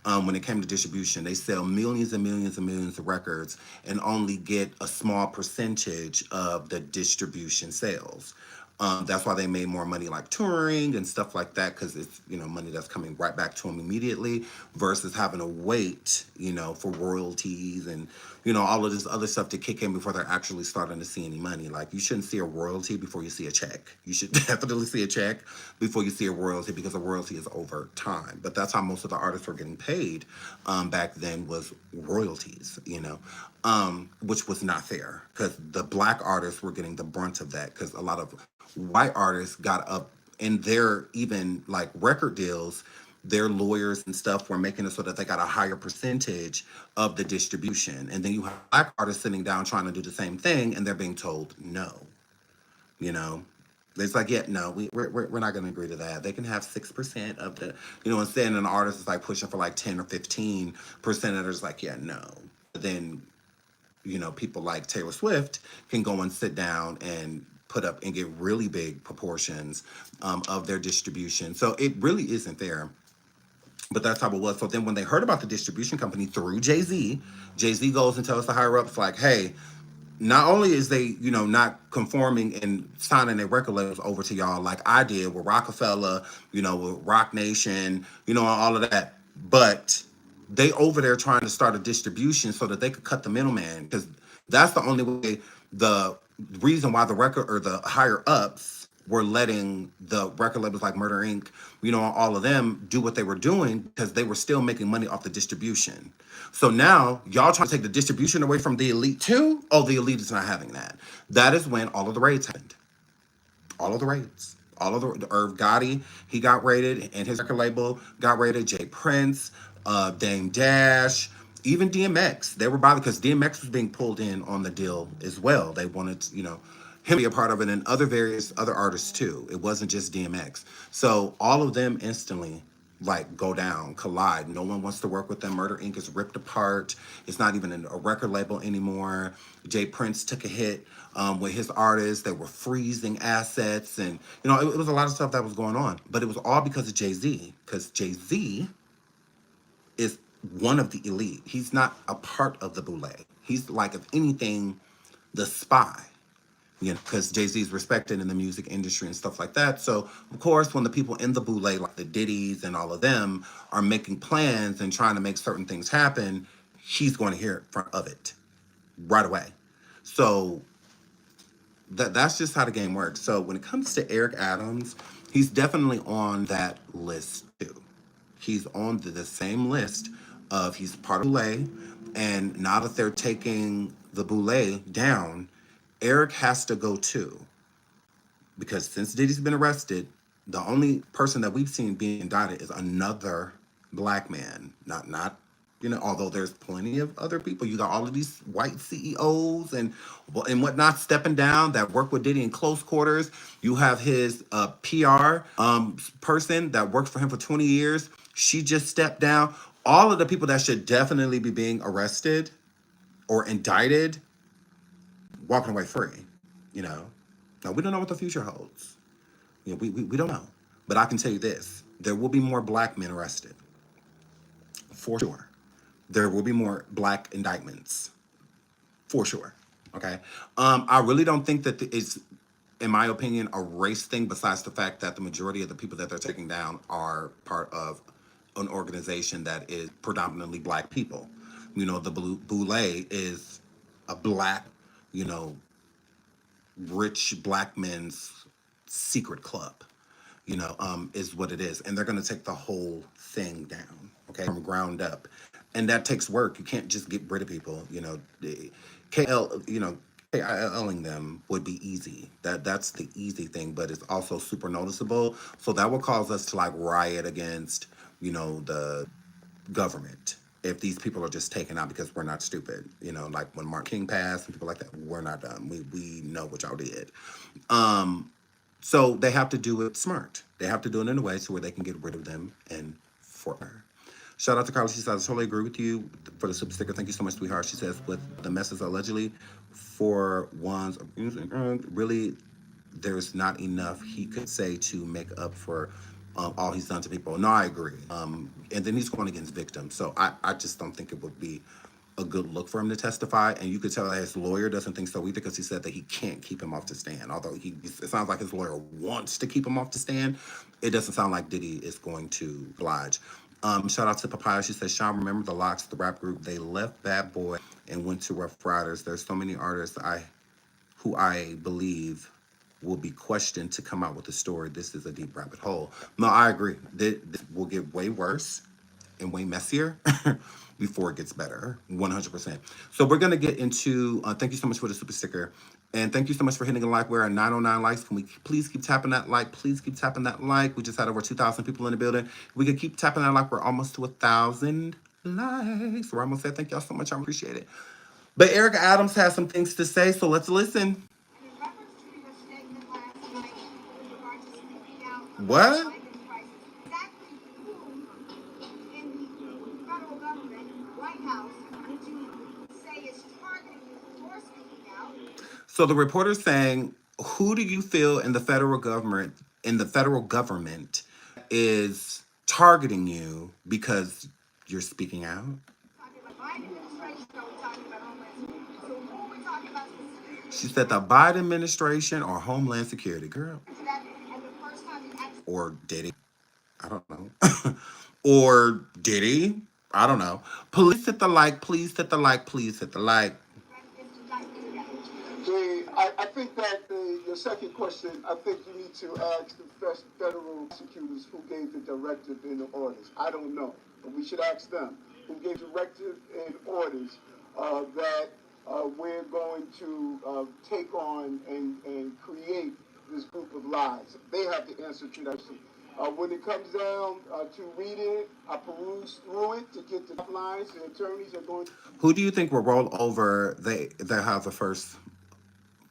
When it came to distribution, they sell millions and millions and millions of records and only get a small percentage of the distribution sales. That's why they made more money like touring and stuff like that, because it's, you know, money that's coming right back to them immediately versus having to wait, you know, for royalties and, you know, all of this other stuff to kick in before they're actually starting to see any money. Like, you shouldn't see a royalty before you see a check. You should definitely see a check before you see a royalty, because a royalty is over time. But that's how most of the artists were getting paid back then, was royalties, you know, which was not fair, because the black artists were getting the brunt of that, because a lot of white artists got up in their even like record deals. their lawyers and stuff were making it so that they got a higher percentage of the distribution. And then you have black artists sitting down trying to do the same thing, and they're being told no. You know, it's like, yeah, no, we're not going to agree to that. They can have 6% of the, instead an artist is like pushing for like 10 or 15%, and it's like, yeah, no. But then, people like Taylor Swift can go and sit down and put up and get really big proportions of their distribution. So it really isn't there. But that's how it was. So then when they heard about the distribution company through Jay-Z, Jay-Z goes and tells the higher ups, like, hey, not only is they, not conforming and signing their record labels over to y'all like I did with Rockefeller, with Rock Nation, all of that, but they over there trying to start a distribution so that they could cut the middleman, because that's the only way. The reason why the record or the higher ups were letting the record labels like Murder Inc., all of them do what they were doing, because they were still making money off the distribution. So now y'all trying to take the distribution away from the elite too? Oh, the elite is not having that. That is when all of the raids happened. All of the raids. All of the Irv Gotti, he got raided, and his record label got raided. Jay Prince, Dame Dash, even DMX. They were bothered because DMX was being pulled in on the deal as well. They wanted, him to be a part of it, and various other artists too. It wasn't just DMX. So all of them instantly go down, collide. No one wants to work with them. Murder Inc. is ripped apart. It's not even a record label anymore. Jay Prince took a hit with his artists. They were freezing assets, and it was a lot of stuff that was going on. But it was all because of Jay-Z, because Jay-Z is one of the elite. He's not a part of the boule. He's like, if anything, the spy. Because Jay-Z is respected in the music industry and stuff like that. So, of course, when the people in the boule, like the Diddys and all of them, are making plans and trying to make certain things happen, he's going to hear of it right away. So, that's just how the game works. So, when it comes to Eric Adams, he's definitely on that list, too. He's on the same list of he's part of boule, and now that they're taking the boule down, Eric has to go too, because since Diddy's been arrested, the only person that we've seen being indicted is another black man. Not although there's plenty of other people. You got all of these white CEOs and whatnot stepping down that work with Diddy in close quarters. You have his PR person that worked for him for 20 years. She just stepped down. All of the people that should definitely be being arrested or indicted, walking away free, Now, we don't know what the future holds. We don't know. But I can tell you this. There will be more black men arrested. For sure. There will be more black indictments. For sure. Okay? I really don't think that it's, in my opinion, a race thing, besides the fact that the majority of the people that they're taking down are part of an organization that is predominantly black people. The boule is a black, rich black men's secret club, is what it is. And they're going to take the whole thing down, okay, from ground up. And that takes work. You can't just get rid of people, KILing them would be easy. That's the easy thing, but it's also super noticeable. So that will cause us to riot against, the government. If these people are just taken out because we're not stupid, like when Martin King passed and people like that, we're not dumb. We know what y'all did. So they have to do it smart. They have to do it in a way so where they can get rid of them and forever. Shout out to Carla. She says, I totally agree with you for the super sticker. Thank you so much, sweetheart. She says, with the message allegedly for one's abuse and really, there's not enough he could say to make up for all he's done to people. No, I agree. And then he's going against victims. So I just don't think it would be a good look for him to testify. And you could tell that his lawyer doesn't think so either, because he said that he can't keep him off the stand. Although it sounds like his lawyer wants to keep him off the stand, it doesn't sound like Diddy is going to oblige. Shout out to Papaya. She says, Sean, remember the Locks, the rap group? They left Bad Boy and went to Rough Riders. There's so many artists who I believe will be questioned to come out with a story. This is a deep rabbit hole. No, I agree. This will get way worse. and way messier before it gets better. 100%. So we're gonna get into. Thank you so much for the super sticker, and thank you so much for hitting a like. We're at 909 likes. Can we please keep tapping that like? Please keep tapping that like. We just had over 2,000 people in the building. We could keep tapping that like. We're almost to 1,000 likes. We're almost there. Thank y'all so much. I appreciate it. But Erica Adams has some things to say, so let's listen. What? So the reporter's saying, who do you feel in the federal government is targeting you because you're speaking out? She said the Biden administration or Homeland Security, girl. Or Diddy. I don't know. Or Diddy. I don't know. Please hit the like, please hit the like, please hit the like. I think that your second question, I think you need to ask the federal prosecutors who gave the directive and the orders. I don't know, but we should ask them who gave directive and orders that we're going to take on and create this group of lies. They have the answer to that question. When it comes down to reading it, I peruse through it to get the lines. The attorneys are going. Who do you think will roll over? They have the first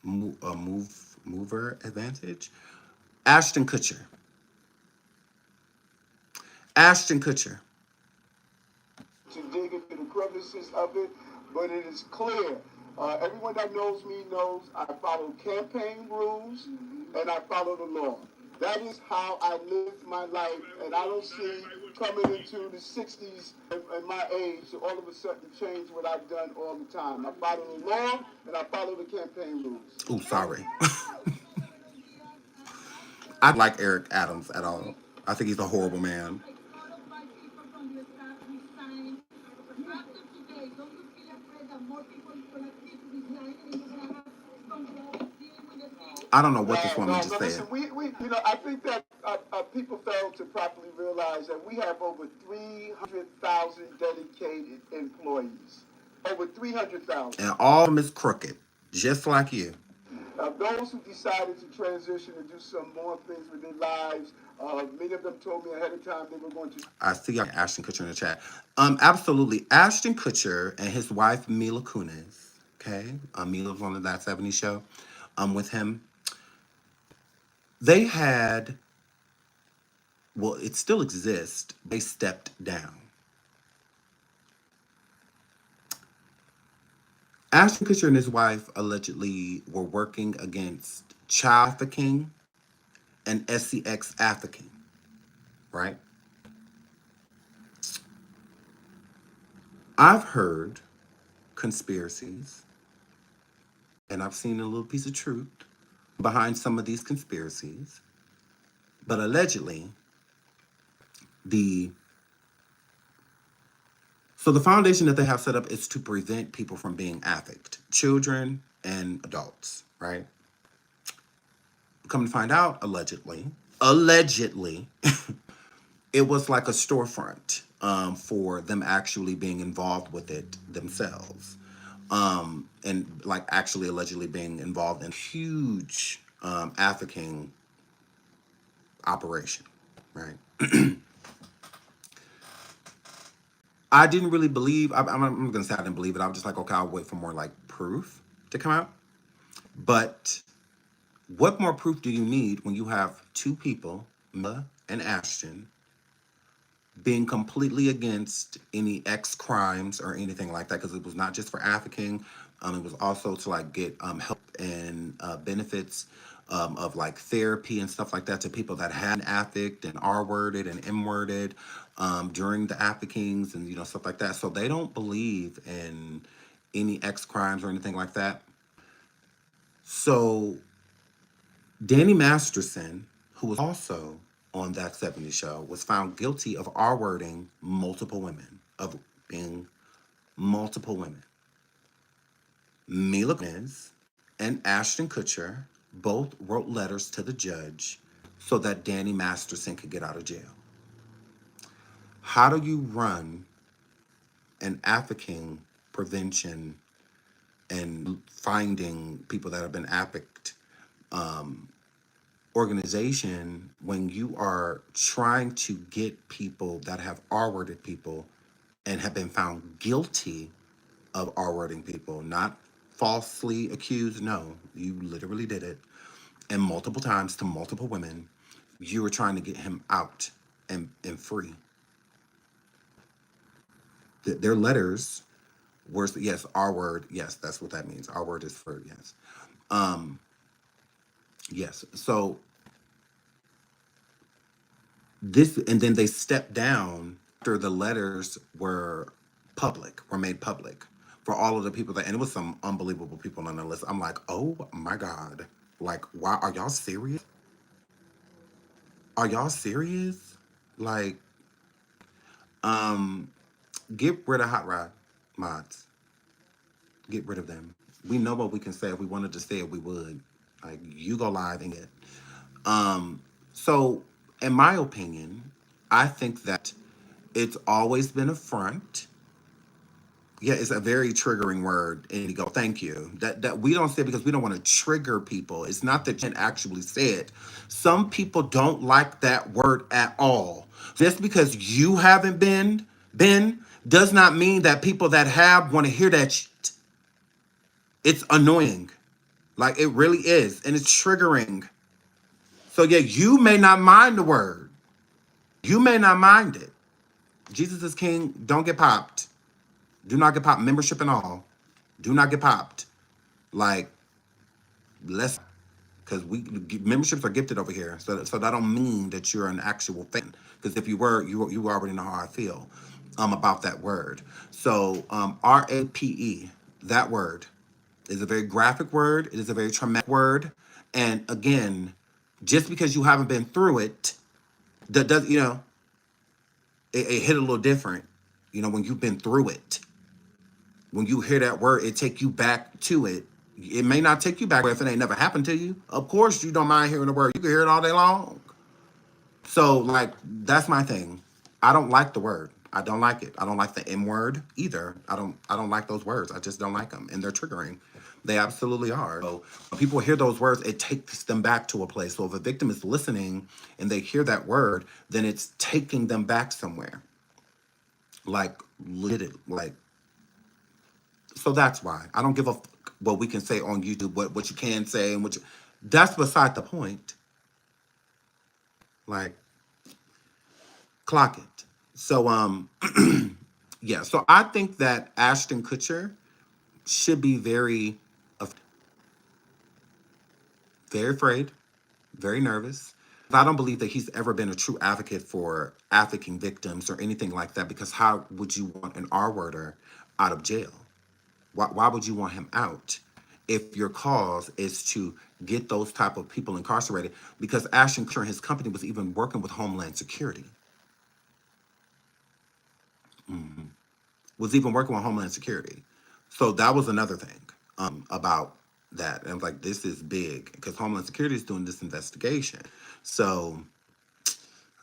mover advantage. Ashton Kutcher. Ashton Kutcher. To dig into the crevices of it, but it is clear. Everyone that knows me knows I follow campaign rules and I follow the law. That is how I live my life, and I don't see coming into the 60s and my age to all of a sudden change what I've done all the time. I follow the law and I follow the campaign rules. Oh, sorry. I don't like Eric Adams at all. I think he's a horrible man. I don't know what this woman just said. Listen, I think that people fail to properly realize that we have over 300,000 dedicated employees. Over 300,000. And all of them is crooked, just like you. Those who decided to transition and do some more things with their lives, many of them told me ahead of time they were going to. I see Ashton Kutcher in the chat. Absolutely. Ashton Kutcher and his wife, Mila Kunis. Okay. Mila was on That 70s Show with him. They had, well, it still exists. They stepped down. Ashton Kutcher and his wife allegedly were working against child trafficking and sex trafficking, right? I've heard conspiracies, and I've seen a little piece of truth behind some of these conspiracies, but allegedly, the foundation that they have set up is to prevent people from being trafficked, children and adults, right? Come to find out, allegedly, it was like a storefront for them actually being involved with it themselves. And like actually allegedly being involved in huge trafficking operation, right? I didn't really believe, I'm going to say I didn't believe it. I was just like, okay, I'll wait for more like proof to come out. But what more proof do you need when you have two people, Mila and Ashton, being completely against any X crimes or anything like that? Because it was not just for trafficking. It was also to like get help and benefits of like therapy and stuff like that to people that had trafficked and R-worded and M-worded during the traffickings and stuff like that. So they don't believe in any X crimes or anything like that. So Danny Masterson, who was also on That 70s Show, was found guilty of R-wording multiple women, of being multiple women. Mila Kunis and Ashton Kutcher both wrote letters to the judge so that Danny Masterson could get out of jail. How do you run an African prevention and finding people that have been affected organization when you are trying to get people that have R-worded people and have been found guilty of R-wording people, not falsely accused? No, you literally did it, and multiple times to multiple women. You were trying to get him out and free. Their letters were, yes, R word, yes, that's what that means. R word is for yes. Um, yes. So this, and then they stepped down after the letters were made public for all of the people that, and it was some unbelievable people on the list. I'm like, oh my God. Like, why are y'all serious? Are y'all serious? Like, um, get rid of Hot Rod mods. Get rid of them. We know what we can say. If we wanted to say it, we would. Like, you go live and get. Um, so, in my opinion, I think that it's always been a front. Yeah, it's a very triggering word. And you go, thank you. That we don't say it because we don't want to trigger people. It's not that you can actually say it. Some people don't like that word at all. Just because you haven't been does not mean that people that have want to hear that shit. It's annoying. Like it really is. And it's triggering. So yeah, you may not mind the word. You may not mind it. Jesus is King. Don't get popped. Do not get popped. Membership and all. Do not get popped. Like, let's, because we memberships are gifted over here. So that don't mean that you're an actual fan. Because if you were, you already know how I feel about that word. So RAPE, that word is a very graphic word. It is a very traumatic word. And again, just because you haven't been through it, that does, it hit a little different. When you've been through it, when you hear that word, it take you back to it. It may not take you back if it ain't never happened to you. Of course, you don't mind hearing the word. You can hear it all day long. So, like, that's my thing. I don't like the word. I don't like it. I don't like the M word either. I don't like those words. I just don't like them, and they're triggering. They absolutely are. So when people hear those words, it takes them back to a place. So if a victim is listening and they hear that word, then it's taking them back somewhere. Like, like, so that's why I don't give a fuck what we can say on YouTube, what you can say, and that's beside the point. Like, clock it. So yeah. So I think that Ashton Kutcher should be very afraid, very nervous. I don't believe that he's ever been a true advocate for African victims or anything like that. Because how would you want an R-worder out of jail? Why would you want him out if your cause is to get those type of people incarcerated? Because Ashton Kutcher and his company was even working with Homeland Security. Was even working with Homeland Security. So that was another thing about that. And I was like, this is big because Homeland Security is doing this investigation. So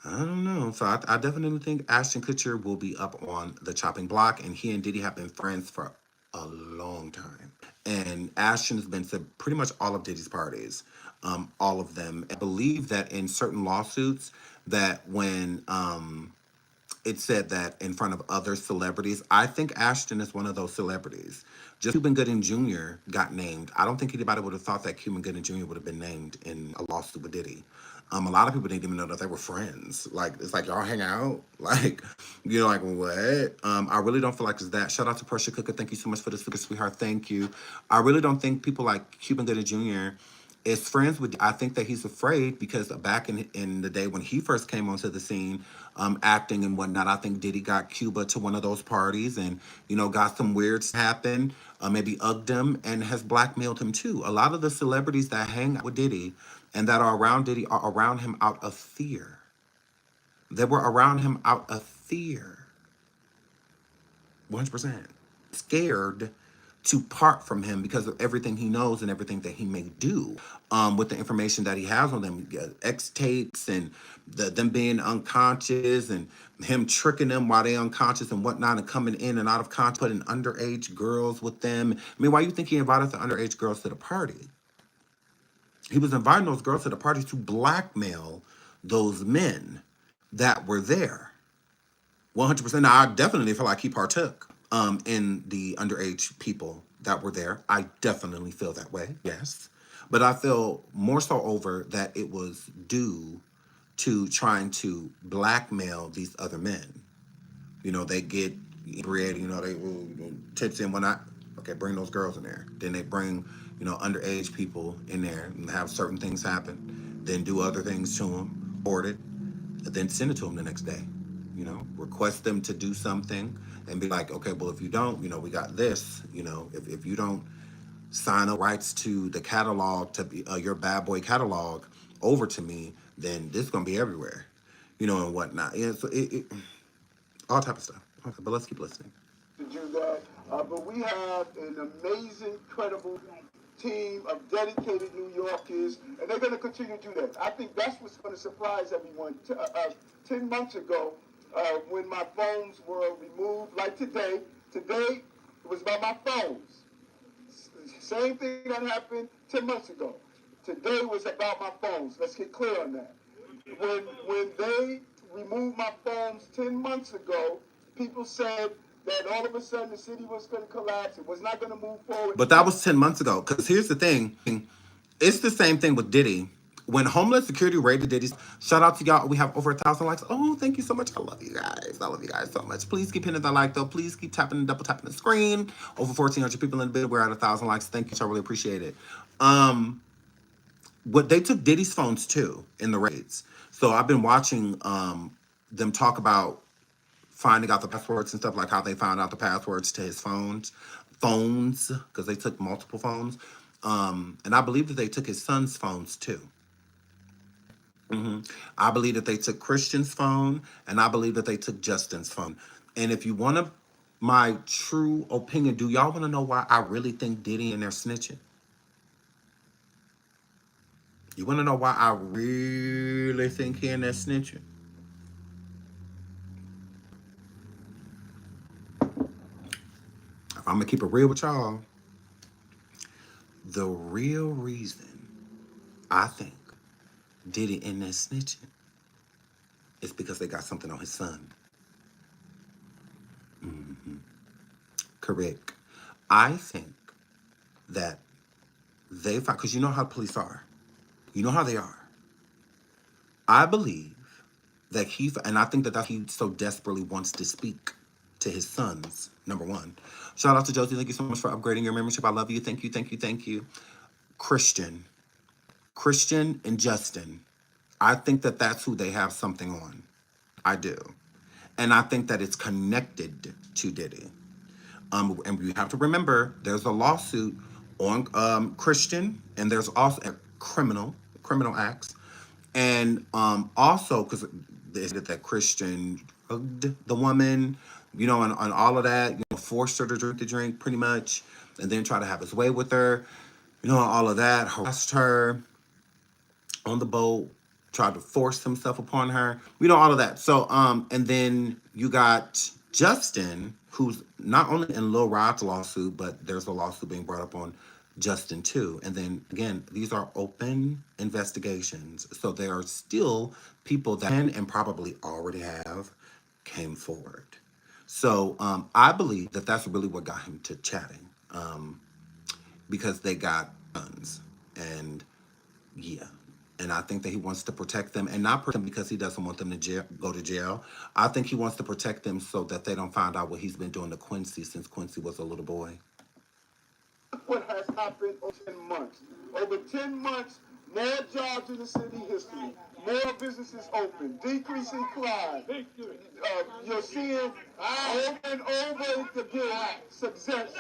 I don't know. So I definitely think Ashton Kutcher will be up on the chopping block, and he and Diddy have been friends for a long time. And Ashton has been to pretty much all of Diddy's parties, all of them. I believe that in certain lawsuits, that when it said that in front of other celebrities, I think Ashton is one of those celebrities. Just Cuban Gooding Jr. got named. I don't think anybody would have thought that Cuban Gooding Jr. would have been named in a lawsuit with Diddy. A lot of people didn't even know that they were friends. Like, it's like, y'all hang out? Like, you're like, what? I really don't feel like it's that. Shout out to Pressure Cooker. Thank you so much for this, sweetheart. Thank you. I really don't think people like Cuban Gooding Jr. is friends with. I think that he's afraid because back in the day when he first came onto the scene, acting and whatnot, I think Diddy got Cuba to one of those parties and got some weird happen, maybe ugged him and has blackmailed him too. A lot of the celebrities that hang out with Diddy and that are around Diddy are around him out of fear. They were around him out of fear. 100%. Scared to part from him because of everything he knows and everything that he may do with the information that he has on them, X tapes and them being unconscious and him tricking them while they unconscious and whatnot and coming in and out of contact, putting underage girls with them. I mean, why you think he invited the underage girls to the party? He was inviting those girls to the party to blackmail those men that were there. 100%. Now, I definitely feel like he partook in the underage people that were there. I definitely feel that way, yes. But I feel more so over that it was due to trying to blackmail these other men. You know, they get bread, you know, they tips in when I, okay, bring those girls in there. Then they bring, you know, underage people in there and have certain things happen. Then do other things to them, board it, and then send it to them the next day. You know, request them to do something and be like, okay, well, if you don't, you know, we got this, you know, if you don't sign up rights to the catalog, to be your bad boy catalog over to me, then this is going to be everywhere, you know, and whatnot. Yeah, so all type of stuff. Okay, but let's keep listening. To do that, but we have an amazing, credible team of dedicated New Yorkers, and they're going to continue to do that. I think that's what's going to surprise everyone. 10 months ago, when my phones were removed, like today it was about my phones. Same thing that happened 10 months ago. Today was about my phones. Let's get clear on that. When they removed my phones 10 months ago, people said that all of a sudden the city was going to collapse. It was not going to move forward. But that was 10 months ago. Because here's the thing. It's the same thing with Diddy. When Homeland Security raided Diddy's, shout out to y'all. We have over 1,000 likes. Oh, thank you so much. I love you guys. I love you guys so much. Please keep hitting that like, though. Please keep tapping and double tapping the screen. Over 1,400 people in the bid. We're at 1,000 likes. Thank you. I really appreciate it. What they took Diddy's phones too in the raids. So I've been watching them talk about finding out the passwords and stuff, like how they found out the passwords to his phones, because they took multiple phones. And I believe that they took his son's phones too. I believe that they took Christian's phone, and I believe that they took Justin's phone. And if you want to, my true opinion, do y'all want to know why I really think Diddy and they're snitching? You want to know why I really think he and they're snitching? If I'm gonna keep it real with y'all, the real reason I think Diddy and that snitching is because they got something on his son. Correct. I think that they found, because you know how police are. You know how they are. I believe that and I think that he so desperately wants to speak to his sons, number one. Shout out to Josie. Thank you so much for upgrading your membership. I love you. Thank you, thank you, thank you. Christian and Justin. I think that that's who they have something on. I do. And I think that it's connected to Diddy. And we have to remember there's a lawsuit on Christian, and there's also criminal acts. And also, because they said that Christian drugged the woman, you know, and all of that, you know, forced her to drink the drink pretty much, and then try to have his way with her, you know, all of that, harassed her on the boat, tried to force himself upon her, you know, all of that. So, and then you got Justin, who's not only in Lil Rod's lawsuit, but there's a lawsuit being brought up on Justin too. And then again, these are open investigations. So there are still people that can and probably already have came forward. So I believe that that's really what got him to chatting, because they got guns. And yeah. And I think that he wants to protect them, and not protect them because he doesn't want them to go to jail. I think he wants to protect them so that they don't find out what he's been doing to Quincy since Quincy was a little boy. What has happened over 10 months? Over 10 months, more jobs in the city history, more businesses open, decreasing crime. You're seeing over and over again success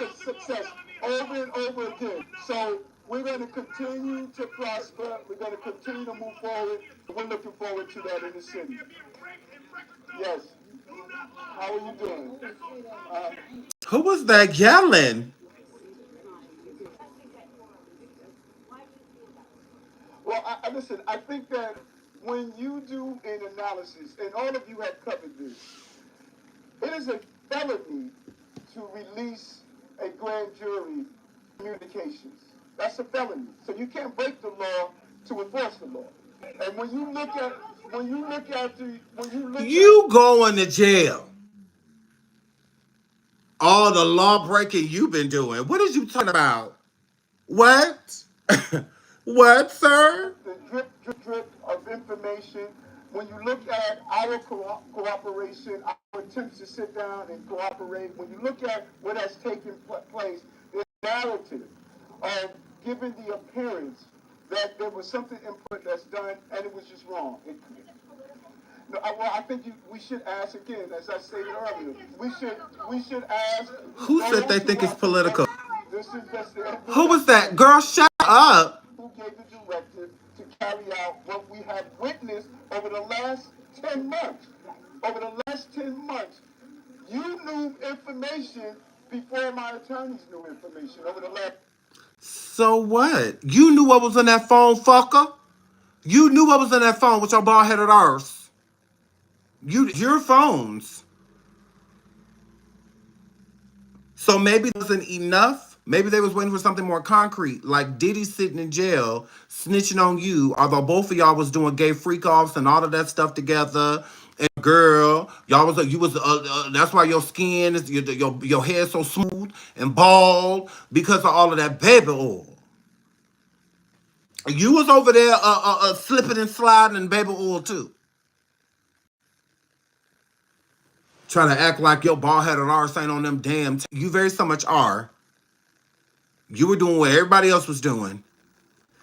over and over again. So we're going to continue to prosper. We're going to continue to move forward. We're looking forward to that in the city. Yes. How are you doing? Who was that yelling? Well, listen, I think that when you do an analysis, and all of you have covered this, it is a felony to release a grand jury communications. That's a felony. So you can't break the law to enforce the law. And you going to jail. All the law breaking you've been doing. What is you talking about? What? What, sir? the drip of information, when you look at our cooperation, our attempts to sit down and cooperate, when you look at what has taken place, this narrative of giving the appearance that there was something input that's done and it was just wrong. No, I think we should ask again, as I stated earlier. We should ask. Who said they think it's political? This is just the Who was that? Girl, shut up. who gave the directive to carry out what we have witnessed over the last 10 months. Over the last 10 months, you knew information before my attorneys knew information over the last. So what? You knew what was in that phone, fucker. You knew what was in that phone with your bald-headed arse. Your phones. So maybe it wasn't enough. Maybe they was waiting for something more concrete, like Diddy sitting in jail, snitching on you, although both of y'all was doing gay freak-offs and all of that stuff together. And girl, y'all was that's why your skin is your hair so smooth and bald because of all of that baby oil. You was over there slipping and sliding in baby oil too. Trying to act like your bald-headed arse ain't on them damn. You very so much are. You were doing what everybody else was doing.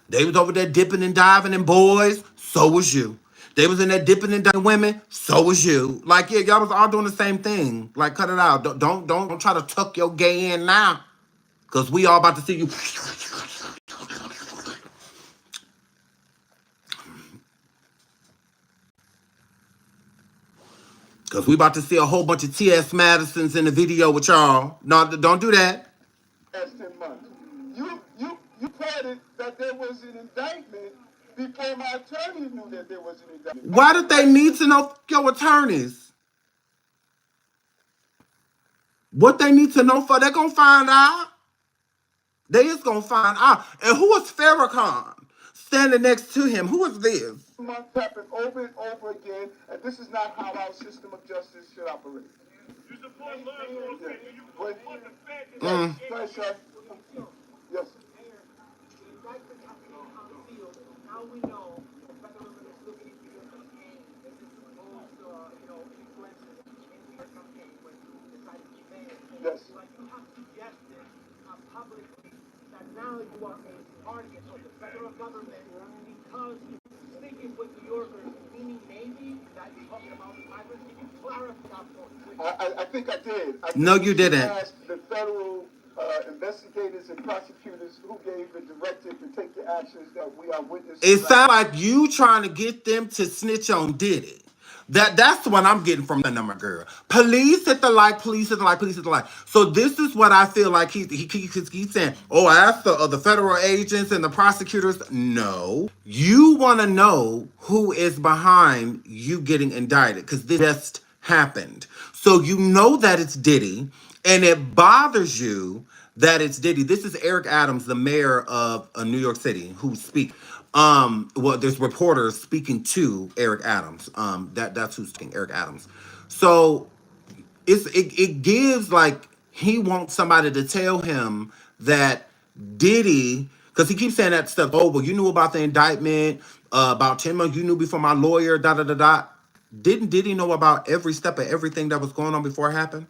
They was over there dipping and diving in boys. So was you. They was in there dipping and diving women. So was you. Like, yeah, y'all was all doing the same thing. Like, cut it out. Don't try to tuck your gay in now. Because we all about to see you. Because we about to see a whole bunch of T.S. Madisons in the video with y'all. No, don't do that. Last 10 months. You plotted that there was an indictment before my attorney knew that there was an indictment. Why did they need to know your attorneys? What they need to know for? They're going to find out. They is going to find out. And who was Farrakhan standing next to him? Who is this? Months happen over and over again, and this is not how our system of justice should operate. You support law enforcement, you support the fact. Yes, sir. Yes. Now we know the federal government is looking into your campaign. This is supposed, influences in your campaign when you decided to be mayor. Yes. But you have suggested publicly that now you are a target of the federal government because you're sticking with New Yorkers, meaning maybe that you're talking about migrants. Can you clarify that point? I think I did. No, you didn't. Asked the federal investigators and prosecutors who gave the directive to take the actions that we are witnessing. It sounds like you trying to get them to snitch on Diddy. That's what I'm getting from the number, girl. Police hit the like, police hit the like, police hit the like. So this is what I feel like he's saying. Oh, I asked the federal agents and the prosecutors. No. You want to know who is behind you getting indicted because this just happened. So you know that it's Diddy and it bothers you that it's Diddy. This is Eric Adams, the mayor of New York City, who speaks. Well, there's reporters speaking to Eric Adams. That's who's speaking, Eric Adams. So it gives like he wants somebody to tell him that Diddy, because he keeps saying that stuff. Oh, well, you knew about the indictment about 10 months. You knew before my lawyer. Da da da da. Didn't Diddy know about every step of everything that was going on before it happened?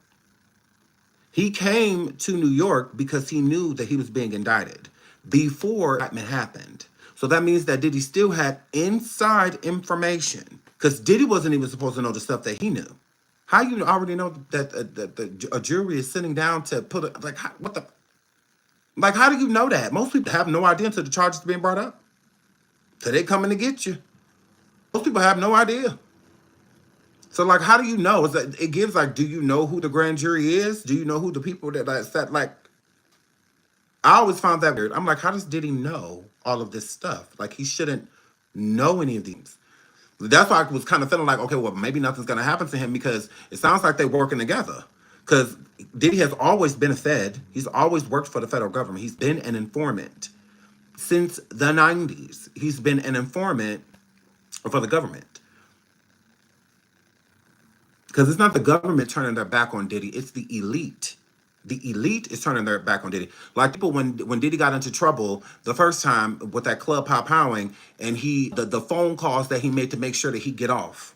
He came to New York because he knew that he was being indicted before indictment happened. So that means that Diddy still had inside information because Diddy wasn't even supposed to know the stuff that he knew. How you already know that a jury is sitting down to put it like what the like? How do you know that? Most people have no idea until the charges are being brought up. So they coming to get you. Most people have no idea. So like, how do you know? It gives like, do you know who the grand jury is? Do you know who the people that sat like? I always found that weird. I'm like, how does Diddy know all of this stuff. Like, he shouldn't know any of these. That's why I was kind of feeling like, okay, well, maybe nothing's going to happen to him because it sounds like they're working together. Because Diddy has always been a Fed. He's always worked for the federal government. He's been an informant since the 90s. He's been an informant for the government. Because it's not the government turning their back on Diddy, it's the elite. The elite is turning their back on Diddy. Like, people, when Diddy got into trouble the first time with that club pop powing, and the phone calls that he made to make sure that he get off.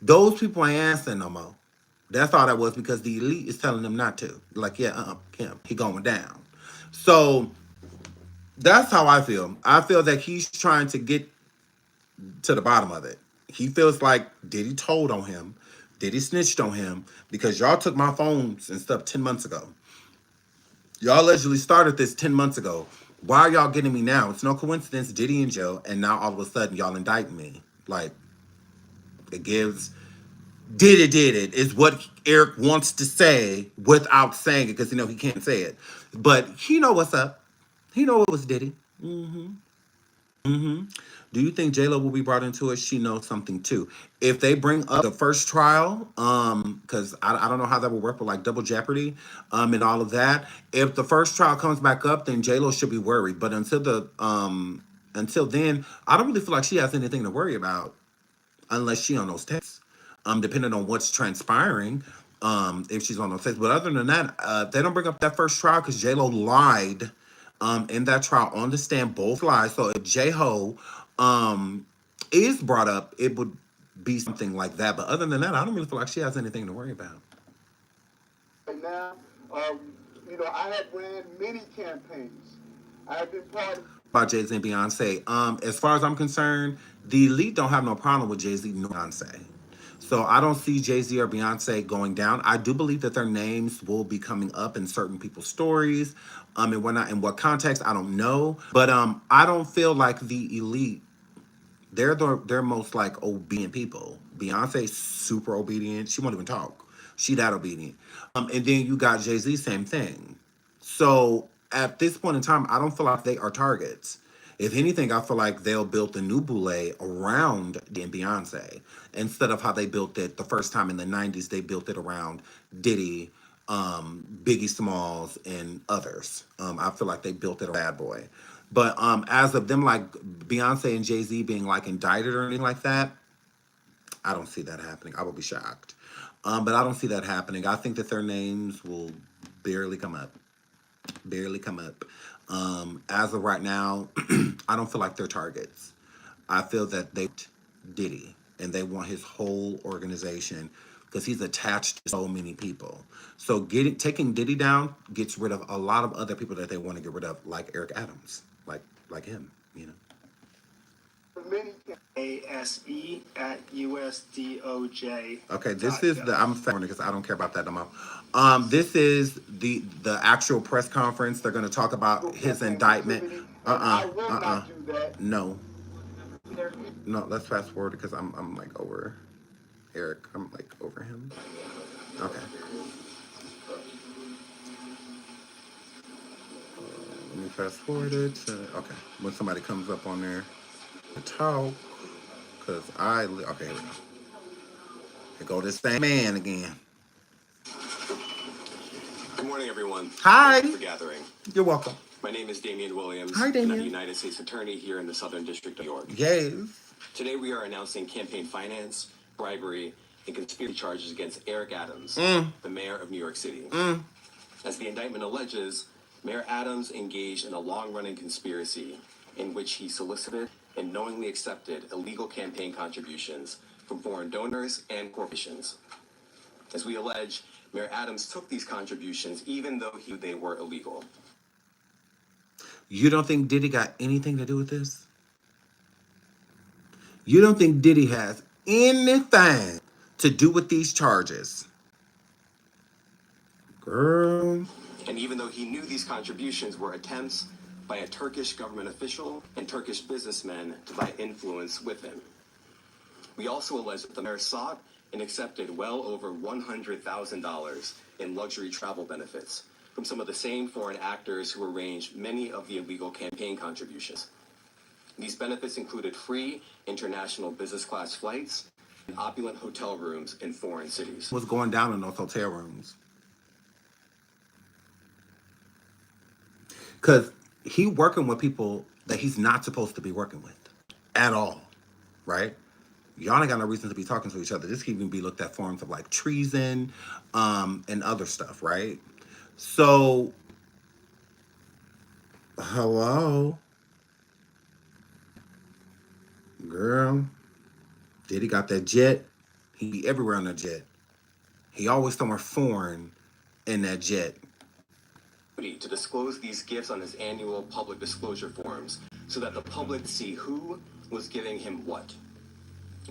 Those people ain't answering no more. That's all that was, because the elite is telling them not to. Like, yeah, him, he going down. So that's how I feel. I feel that he's trying to get to the bottom of it. He feels like Diddy told on him, Diddy snitched on him, because y'all took my phones and stuff 10 months ago. Y'all allegedly started this 10 months ago. Why are y'all getting me now? It's no coincidence Diddy in jail, and now all of a sudden y'all indicting me. Like, it gives... Diddy did it is what Eric wants to say without saying it, because he can't say it. But he know what's up. He know it was Diddy. Do you think J-Lo will be brought into it? She knows something too. If they bring up the first trial, because I don't know how that will work with like double jeopardy, and all of that. If the first trial comes back up, then J-Lo should be worried. But until then, I don't really feel like she has anything to worry about unless she on those tests. Depending on what's transpiring, if she's on those tests. But other than that, they don't bring up that first trial because J-Lo lied in that trial on the stand, both lies. So if J-Ho is brought up, it would be something like that. But other than that, I don't really feel like she has anything to worry about. Right now, I have ran many campaigns. I have been part of... About Jay-Z and Beyonce. As far as I'm concerned, the elite don't have no problem with Jay-Z nor Beyonce. So I don't see Jay-Z or Beyonce going down. I do believe that their names will be coming up in certain people's stories, and whatnot. In what context, I don't know. But I don't feel like the elite, they're most like obedient people. Beyonce's super obedient. She won't even talk. She that obedient. And then you got Jay-Z, same thing. So at this point in time, I don't feel like they are targets. If anything, I feel like they'll build the new boule around Beyonce instead of how they built it the first time in the 90s. They built it around Diddy, Biggie Smalls, and others. I feel like they built it a bad boy. But as of them, like Beyonce and Jay-Z being like indicted or anything like that, I don't see that happening. I will be shocked. But I don't see that happening. I think that their names will barely come up. Barely come up. As of right now, I don't feel like they're targets. I feel that they Diddy and they want his whole organization because he's attached to so many people. So taking Diddy down gets rid of a lot of other people that they want to get rid of, like Eric Adams, like him, ASE at USDOJ. Okay, this is I'm fast because I don't care about that no more. This is the actual press conference. They're going to talk about his indictment. I will not do that. No, let's fast forward because I'm like over Eric. I'm like over him. Okay. Let me fast forward it to, okay, when somebody comes up on there to talk, because okay, here we go. Here go this same man again. Good morning, everyone. Hi. Thank you for gathering. You're welcome. My name is Damian Williams. Hi, Damian. And I'm the United States Attorney here in the Southern District of New York. Yes. Today we are announcing campaign finance, bribery, and conspiracy charges against Eric Adams, the mayor of New York City. As the indictment alleges, Mayor Adams engaged in a long-running conspiracy in which he solicited and knowingly accepted illegal campaign contributions from foreign donors and corporations. As we allege, Mayor Adams took these contributions even though they were illegal. You don't think Diddy got anything to do with this? You don't think Diddy has anything to do with these charges? Girl. And even though he knew these contributions were attempts by a Turkish government official and Turkish businessmen to buy influence with him. We also allege that the mayor sought and accepted well over $100,000 in luxury travel benefits from some of the same foreign actors who arranged many of the illegal campaign contributions. These benefits included free international business class flights and opulent hotel rooms in foreign cities. What's going down in those hotel rooms? Because he working with people that he's not supposed to be working with at all, right? Y'all ain't got no reason to be talking to each other. This can even be looked at forms of like treason and other stuff, right? So, hello? Girl, Diddy got that jet. He be everywhere on that jet. He always somewhere foreign in that jet. To disclose these gifts on his annual public disclosure forms so that the public see who was giving him what.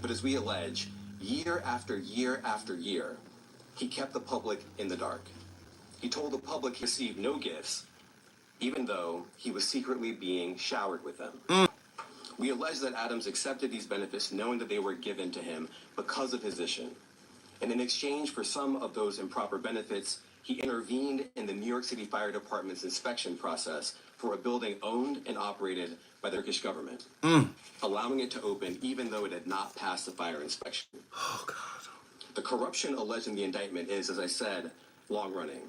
But as we allege, year after year after year, he kept the public in the dark. He told the public he received no gifts, even though he was secretly being showered with them. We allege that Adams accepted these benefits knowing that they were given to him because of his position. And in exchange for some of those improper benefits, he intervened in the New York City Fire Department's inspection process for a building owned and operated by the Turkish government, allowing it to open even though it had not passed the fire inspection. Oh, God. The corruption alleged in the indictment is, as I said, long-running.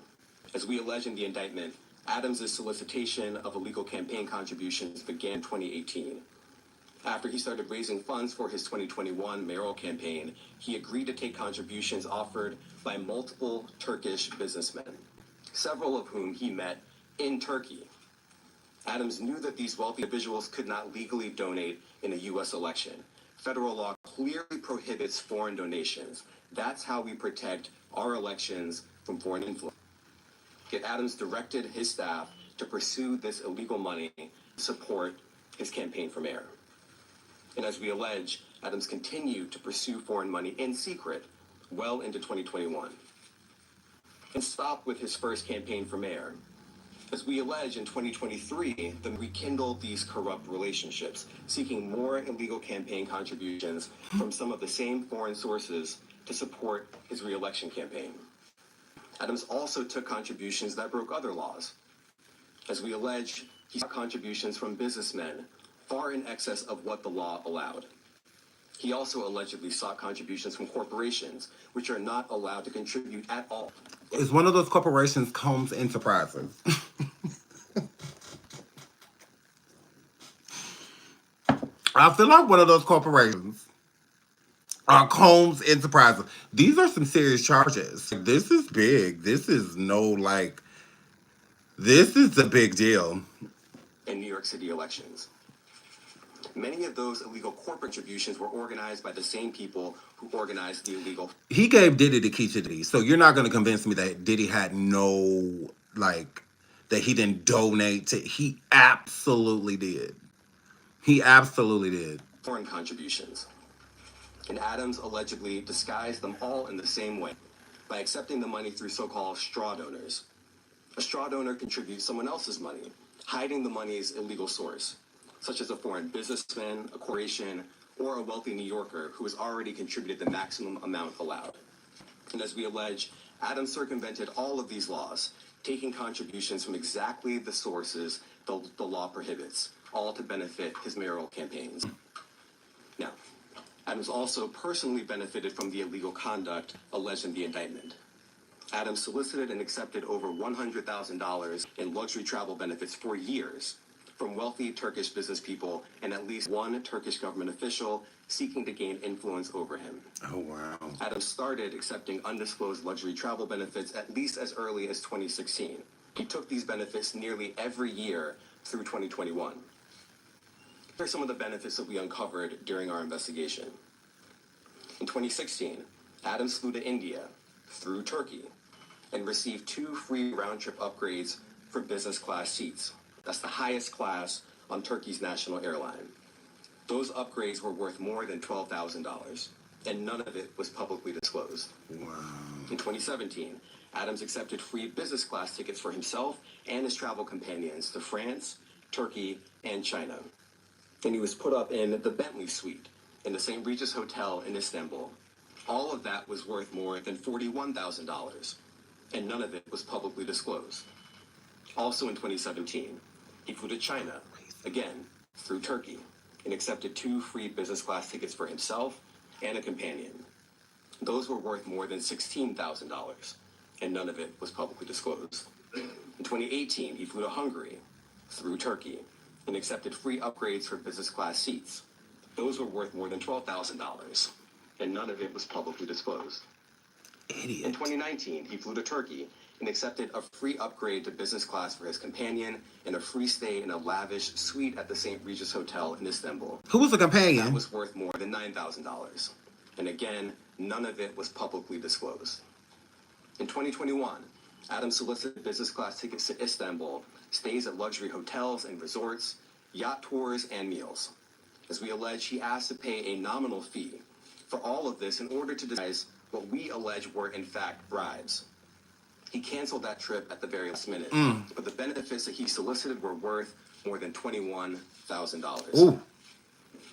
As we allege in the indictment, Adams' solicitation of illegal campaign contributions began in 2018. After he started raising funds for his 2021 mayoral campaign, he agreed to take contributions offered by multiple Turkish businessmen, several of whom he met in Turkey. Adams knew that these wealthy individuals could not legally donate in a U.S. election. Federal law clearly prohibits foreign donations. That's how we protect our elections from foreign influence. Yet Adams directed his staff to pursue this illegal money to support his campaign for mayor. And as we allege, Adams continued to pursue foreign money in secret well into 2021. And stopped with his first campaign for mayor. As we allege, in 2023, then rekindled these corrupt relationships, seeking more illegal campaign contributions from some of the same foreign sources to support his re-election campaign. Adams also took contributions that broke other laws. As we allege, he sought contributions from businessmen far in excess of what the law allowed. He also allegedly sought contributions from corporations, which are not allowed to contribute at all. Is one of those corporations Combs Enterprises? I feel like one of those corporations are Combs Enterprises. These are some serious charges. This is big. This is this is a big deal. In New York City elections. Many of those illegal corporate contributions were organized by the same people who organized the illegal. He gave Diddy the key to Diddy. So you're not going to convince me that Diddy had no, that he didn't donate to. He absolutely did. He absolutely did. Foreign contributions. And Adams allegedly disguised them all in the same way by accepting the money through so-called straw donors. A straw donor contributes someone else's money, hiding the money's illegal source, such as a foreign businessman, a corporation, or a wealthy New Yorker who has already contributed the maximum amount allowed. And as we allege, Adams circumvented all of these laws, taking contributions from exactly the sources the law prohibits, all to benefit his mayoral campaigns. Now, Adams also personally benefited from the illegal conduct alleged in the indictment. Adams solicited and accepted over $100,000 in luxury travel benefits for years from wealthy Turkish business people and at least one Turkish government official seeking to gain influence over him. Oh, wow. Adams started accepting undisclosed luxury travel benefits at least as early as 2016. He took these benefits nearly every year through 2021. Here are some of the benefits that we uncovered during our investigation. In 2016, Adams flew to India through Turkey and received 2 free round-trip upgrades for business class seats. That's the highest class on Turkey's national airline. Those upgrades were worth more than $12,000, and none of it was publicly disclosed. Wow. In 2017, Adams accepted free business class tickets for himself and his travel companions to France, Turkey, and China. And he was put up in the Bentley suite in the St. Regis Hotel in Istanbul. All of that was worth more than $41,000, and none of it was publicly disclosed. Also in 2017, he flew to China, again, through Turkey, and accepted 2 free business class tickets for himself and a companion. Those were worth more than $16,000, and none of it was publicly disclosed. In 2018, he flew to Hungary, through Turkey, and accepted free upgrades for business class seats. Those were worth more than $12,000, and none of it was publicly disclosed. Idiot. In 2019, he flew to Turkey and accepted a free upgrade to business class for his companion and a free stay in a lavish suite at the St. Regis Hotel in Istanbul. Who was the companion? That was worth more than $9,000. And again, none of it was publicly disclosed. In 2021, Adams solicited business class tickets to Istanbul, stays at luxury hotels and resorts, yacht tours, and meals. As we allege, he asked to pay a nominal fee for all of this in order to disguise what we allege were in fact bribes. He canceled that trip at the very last minute, but the benefits that he solicited were worth more than $21,000. Ooh.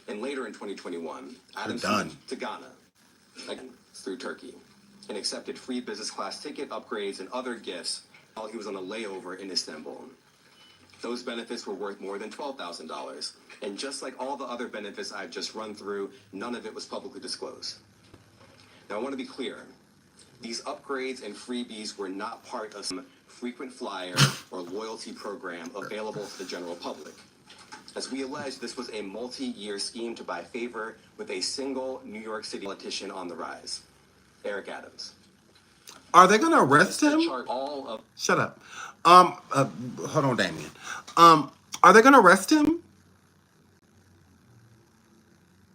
And later in 2021, Adams done. flew to Ghana, again through Turkey, and accepted free business class ticket upgrades and other gifts while he was on a layover in Istanbul. Those benefits were worth more than $12,000. And just like all the other benefits I've just run through, none of it was publicly disclosed. Now, I want to be clear. These upgrades and freebies were not part of some frequent flyer or loyalty program available to the general public. As we allege, this was a multi-year scheme to buy favor with a single New York City politician on the rise, Eric Adams. Are they going to arrest him? All of Shut up. Hold on, Damien. Are they going to arrest him?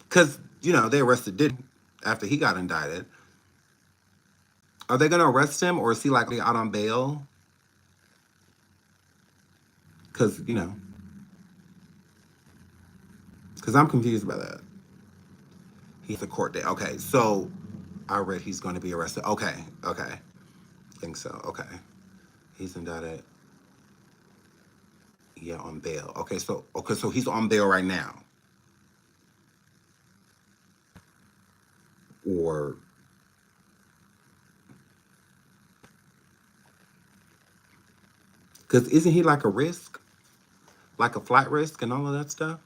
Because, you know, they arrested Diddy after he got indicted. Are they going to arrest him, or is he likely out on bail? Because, you know, because I'm confused by that. He's a court date. Okay, so I read he's going to be arrested. Okay. I think so. Okay. He's indicted. Yeah, on bail. Okay, so he's on bail right now. Or because isn't he like a risk? Like a flight risk and all of that stuff?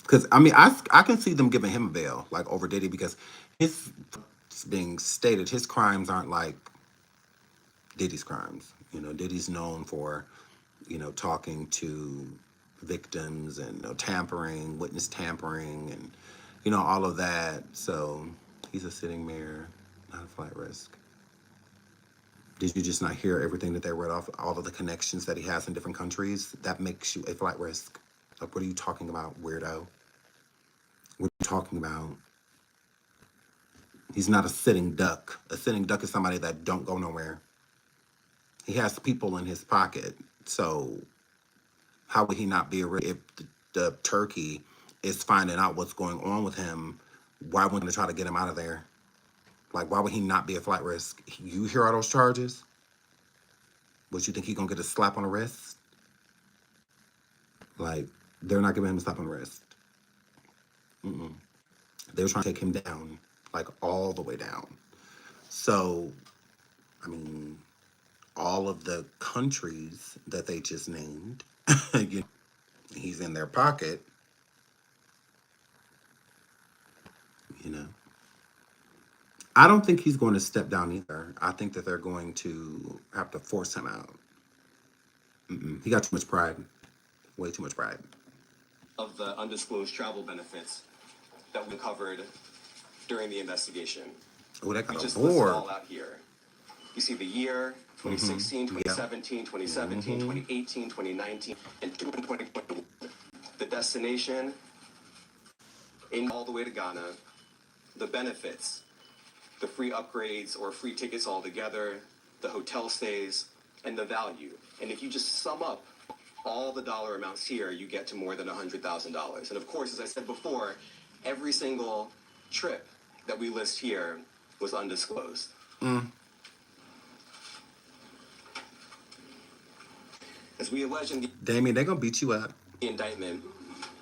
Because, I mean, I can see them giving him a bail, like over Diddy, because his, it's being stated, his crimes aren't like Diddy's crimes. You know, Diddy's known for, you know, talking to victims and, you know, tampering, witness tampering, and, you know, all of that. So he's a sitting mayor, not a flight risk. Did you just not hear everything that they read off, all of the connections that he has in different countries? That makes you a flight risk. Like, what are you talking about, weirdo? What are you talking about? He's not a sitting duck. A sitting duck is somebody that don't go nowhere. He has people in his pocket. So how would he not be a risk if the Turkey is finding out what's going on with him? Why wouldn't they try to get him out of there? Like, why would he not be a flight risk? You hear all those charges? Would you think he's going to get a slap on the wrist? Like, they're not giving him a slap on the wrist. They were trying to take him down, like, all the way down. So, I mean, all of the countries that they just named, you know, he's in their pocket, you know. I don't think he's going to step down either. I think that they're going to have to force him out. He got too much pride. Way too much pride. of the undisclosed travel benefits that we covered during the investigation. Oh, that We got just a list it board. all out here. You see the year, 2016, 2017, 2017, 2018, 2019, and 2020. The destination, in all the way to Ghana, the benefits, the free upgrades or free tickets altogether, the hotel stays, and the value. And if you just sum up all the dollar amounts here, you get to more than $100,000. And of course, as I said before, every single trip that we list here was undisclosed. As we allege in the Damien, they're going to beat you up. indictment,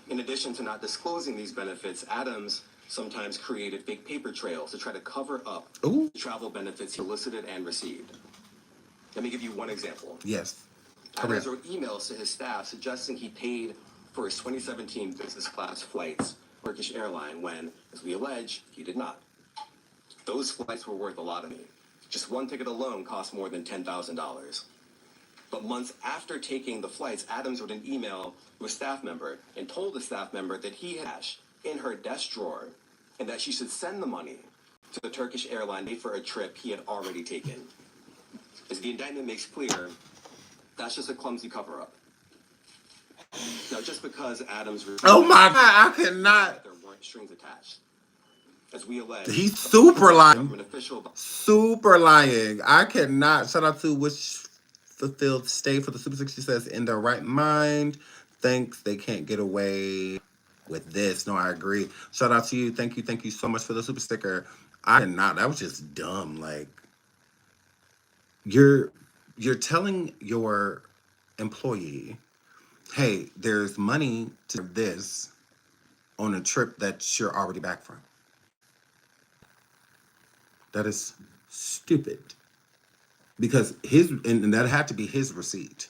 in addition to not disclosing these benefits, Adams sometimes created fake paper trails to try to cover up Ooh. the travel benefits he elicited and received. Let me give you one example. Yes. Adams wrote emails to his staff suggesting he paid for his 2017 business class flights Turkish airline when, as we allege, he did not. Those flights were worth a lot of money. Just one ticket alone cost more than $10,000. But months after taking the flights, Adams wrote an email to a staff member and told the staff member that he had cash in her desk drawer and that she should send the money to the Turkish airline for a trip he had already taken. As the indictment makes clear, that's just a clumsy cover-up. Now, just because Adams... Oh my God, I cannot. There weren't strings attached. As we allege... He's super lying. Government official... Super lying. I cannot. Shout out to Wish Fulfilled Stay for the Super 60 says, in their right mind. Thanks. They can't get away with this. No, I agree. Shout out to you. Thank you so much for the super sticker. I cannot. That was just dumb. Like, you're telling your employee, hey, there's money to this on a trip that you're already back from. That is stupid. Because and that had to be his receipt.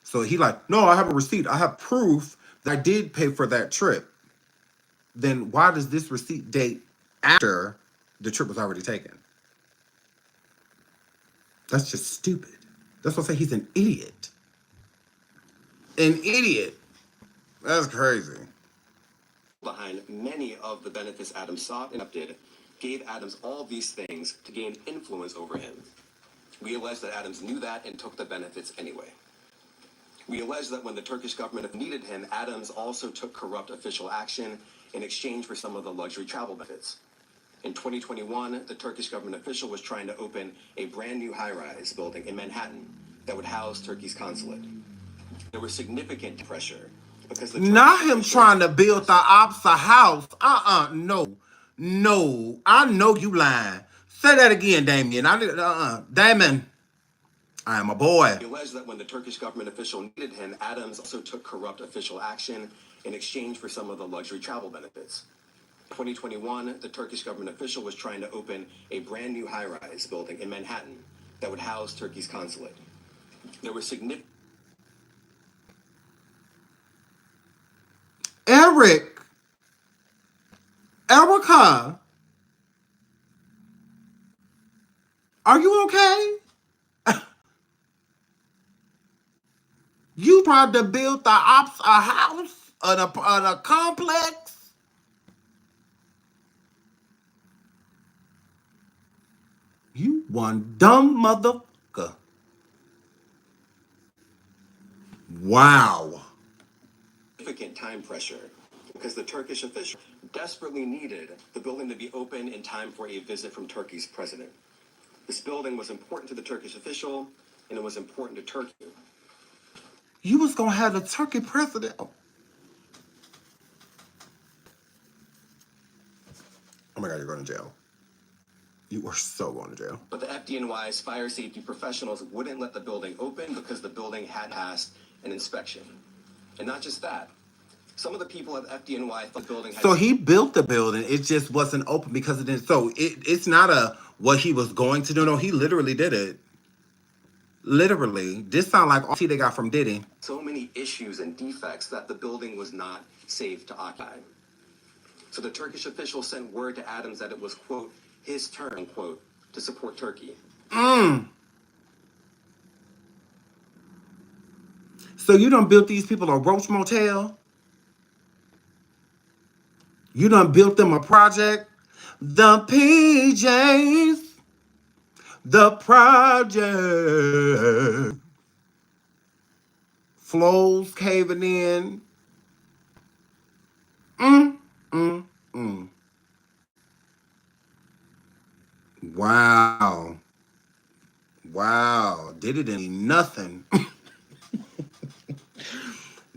So he like, no, I have a receipt. I have proof that I did pay for that trip. Then why does this receipt date after the trip was already taken? That's just stupid. That's what I say, he's an idiot. An idiot. That's crazy. Behind many of the benefits Adams sought and updid, gave Adams all these things to gain influence over him. We allege that Adams knew that and took the benefits anyway. We allege that when the Turkish government needed him, Adams also took corrupt official action in exchange for some of the luxury travel benefits. In 2021, the Turkish government official was trying to open a brand new high-rise building in Manhattan that would house Turkey's consulate. There was significant pressure because the not him trying to build the ops a house. No. I know you lying. Say that again, Damien. Damon. I am a boy. He alleged that when the Turkish government official needed him, Adams also took corrupt official action in exchange for some of the luxury travel benefits. In 2021, the Turkish government official was trying to open a brand new high-rise building in Manhattan that would house Turkey's consulate. There was significant... Erica, are you okay? You tried to build the ops a house on a complex? You one dumb motherfucker. Wow. Significant time pressure because the Turkish official desperately needed the building to be open in time for a visit from Turkey's president. This building was important to the Turkish official, and it was important to Turkey. You was gonna have the Turkey president. Oh my God, you're going to jail. You are so going to jail. But the FDNY's fire safety professionals wouldn't let the building open because the building had passed an inspection. And not just that. Some of the people at FDNY thought the building had... So he built the building. It just wasn't open because it didn't. So it's not what he was going to do. No, he literally did it. Literally. This sound like all they got from Diddy. So many issues and defects that the building was not safe to occupy. So the Turkish official sent word to Adams that it was, quote, his turn, quote, to support Turkey. So you done built these people a Roach Motel? You done built them a project? The PJs. The project. Flows caving in. Wow. Diddy didn't leave nothing.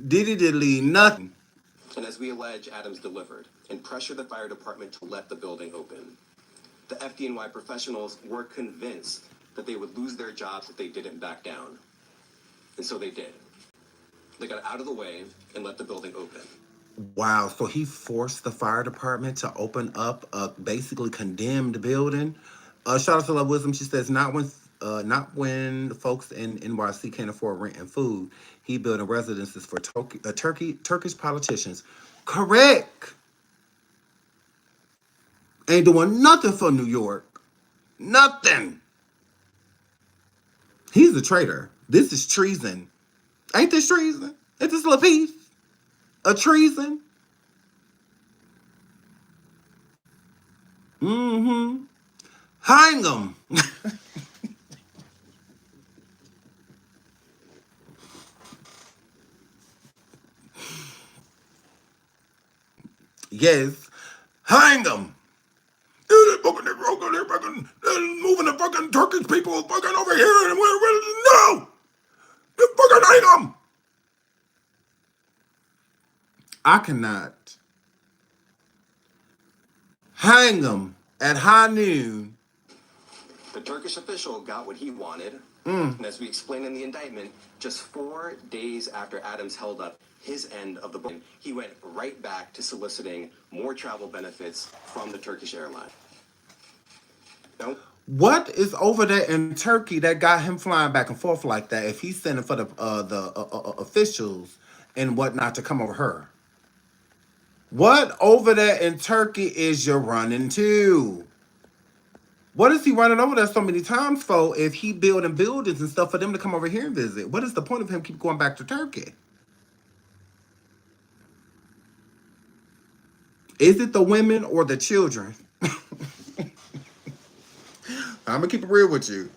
Diddy didn't leave nothing. And as we allege, Adams delivered and pressured the fire department to let the building open. The FDNY professionals were convinced that they would lose their jobs if they didn't back down. And so they did. They got out of the way and let the building open. Wow, so he forced the fire department to open up a basically condemned building. Shout out to Love Wisdom. She says, not Not when folks in NYC can't afford rent and food. He building residences for Turkish politicians. Correct. Ain't doing nothing for New York. Nothing. He's a traitor. This is treason. Ain't this treason? Ain't this little piece a treason? Mm-hmm. Hang him. Yes. Hang him. They're moving the fucking Turkish people fucking over here and no! You fucking hang them! I cannot hang them at high noon. The Turkish official got what he wanted, and as we explained in the indictment, just 4 days after Adams held up his end of the bargain, he went right back to soliciting more travel benefits from the Turkish airline. Now, What is over there in Turkey that got him flying back and forth like that? If he's sending for the officials and whatnot to come over her, what over there in Turkey is you running to? What is he running over there so many times for? If he building buildings and stuff for them to come over here and visit, what is the point of him keep going back to Turkey? Is it the women or the children? I'm gonna keep it real with you.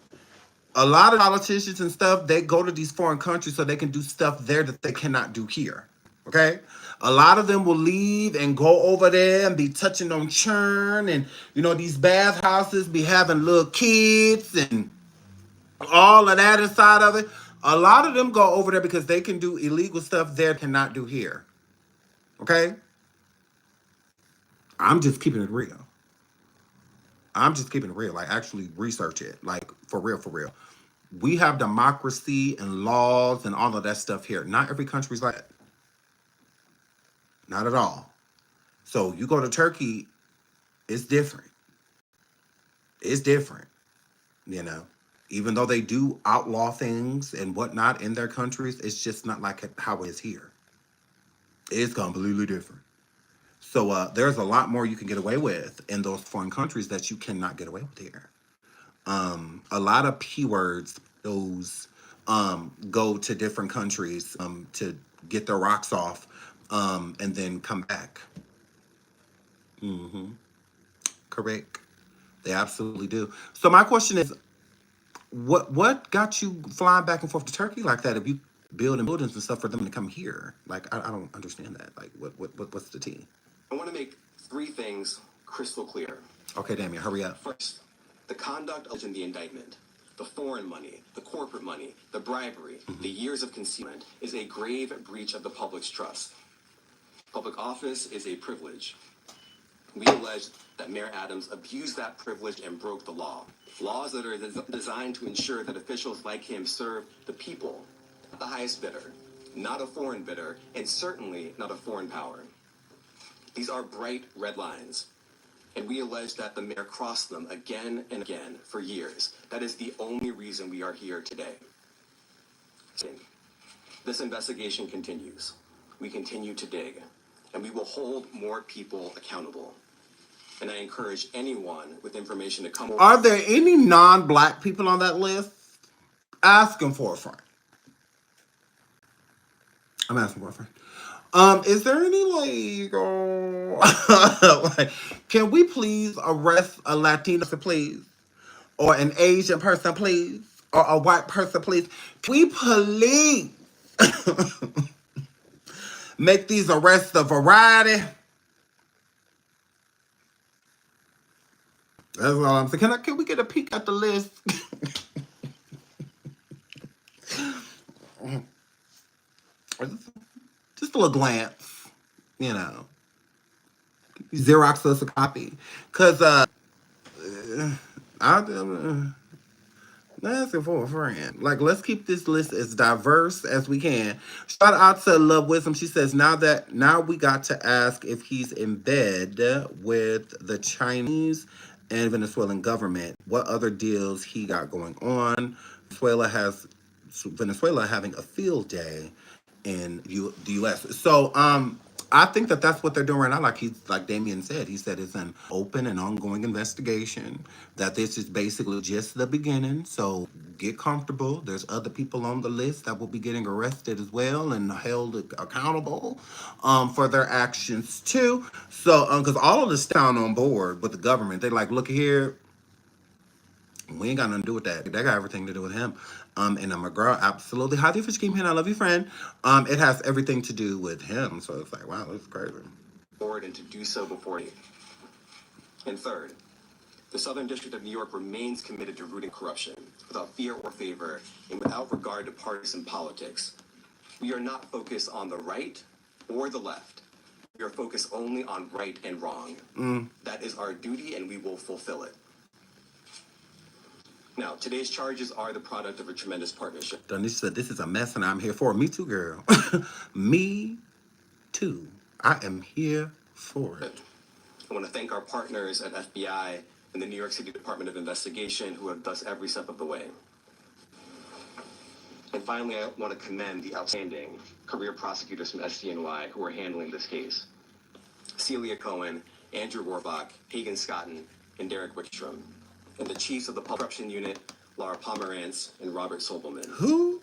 A lot of politicians and stuff, they go to these foreign countries so they can do stuff there that they cannot do here. Okay? A lot of them will leave and go over there and be touching on churn and, these bathhouses be having little kids and all of that inside of it. A lot of them go over there because they can do illegal stuff there cannot do here. Okay? I'm just keeping it real. I'm just keeping it real. Like, actually research it. Like, for real, for real. We have democracy and laws and all of that stuff here. Not every country's like that. Not at all. So you go to Turkey, it's different. It's different, Even though they do outlaw things and whatnot in their countries, it's just not like how it is here. It's completely different. So there's a lot more you can get away with in those foreign countries that you cannot get away with here. A lot of P words, those go to different countries to get their rocks off and then come back. Correct. They absolutely do. So my question is, what got you flying back and forth to Turkey like that? If you building buildings and stuff for them to come here, like I don't understand that. Like what's the tea? I want to make 3 things crystal clear. Okay, Damien, hurry up. First, the conduct alleged in the indictment, the foreign money, the corporate money, the bribery, the years of concealment, is a grave breach of the public's trust. Public office is a privilege. We allege that Mayor Adams abused that privilege and broke the law. Laws that are designed to ensure that officials like him serve the people, not the highest bidder, not a foreign bidder, and certainly not a foreign power. These are bright red lines, and we allege that the mayor crossed them again and again for years. That is the only reason we are here today. This investigation continues. We continue to dig, and we will hold more people accountable. And I encourage anyone with information to come over. Are there any non-black people on that list? Ask them for a friend. I'm asking for a friend. Is there any like, can we please arrest a Latino person, please? Or an Asian person, please? Or a white person, please? Can we please make these arrests a variety? That's all I'm saying. Can we get a peek at the list? Just a little glance, Xerox us a copy. Because I'm asking for a friend. Like, let's keep this list as diverse as we can. Shout out to Love Wisdom. She says, now we got to ask if he's in bed with the Chinese and Venezuelan government, what other deals he got going on. Venezuela having a field day in the U.S. So I think that that's what they're doing right now. Like Damien said, he said it's an open and ongoing investigation. That this is basically just the beginning. So get comfortable. There's other people on the list that will be getting arrested as well and held accountable for their actions too. So because all of this town on board with the government, they like, look here, we ain't got nothing to do with that. That got everything to do with him. And I'm a girl, absolutely. How do you fish game here? I love you, friend. It has everything to do with him. So it's like, wow, this is crazy. Forward and to do so before you. And third, the Southern District of New York remains committed to rooting corruption without fear or favor and without regard to partisan politics. We are not focused on the right or the left. We are focused only on right and wrong. That is our duty, and we will fulfill it. Now, today's charges are the product of a tremendous partnership. Donisha said, this is a mess, and I'm here for it. Me too, girl. Me too. I am here for it. I want to thank our partners at FBI and the New York City Department of Investigation who have thus every step of the way. And finally, I want to commend the outstanding career prosecutors from SNITCHED who are handling this case. Celia Cohen, Andrew Rohrbach, Hagen Scotton, and Derek Wickstrom. And the chiefs of the Public Corruption Unit, Laura Pomerantz and Robert Sobelman. Who?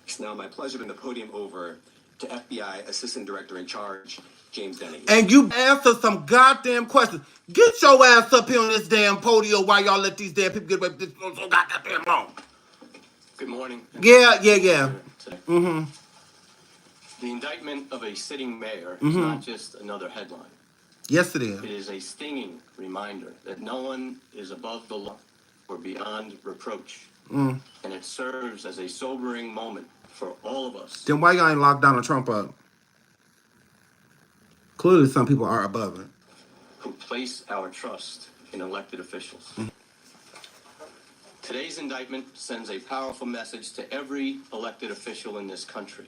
It's now my pleasure to turn the podium over to FBI Assistant Director in Charge, James Denny. And you answer some goddamn questions. Get your ass up here on this damn podium while y'all let these damn people get away with this so goddamn long. Good morning. Yeah. The indictment of a sitting mayor is not just another headline. Yes, it is. It is a stinging reminder that no one is above the law or beyond reproach. And it serves as a sobering moment for all of us. Then why y'all ain't locked Donald Trump up? Clearly some people are above it. Who place our trust in elected officials. Today's indictment sends a powerful message to every elected official in this country.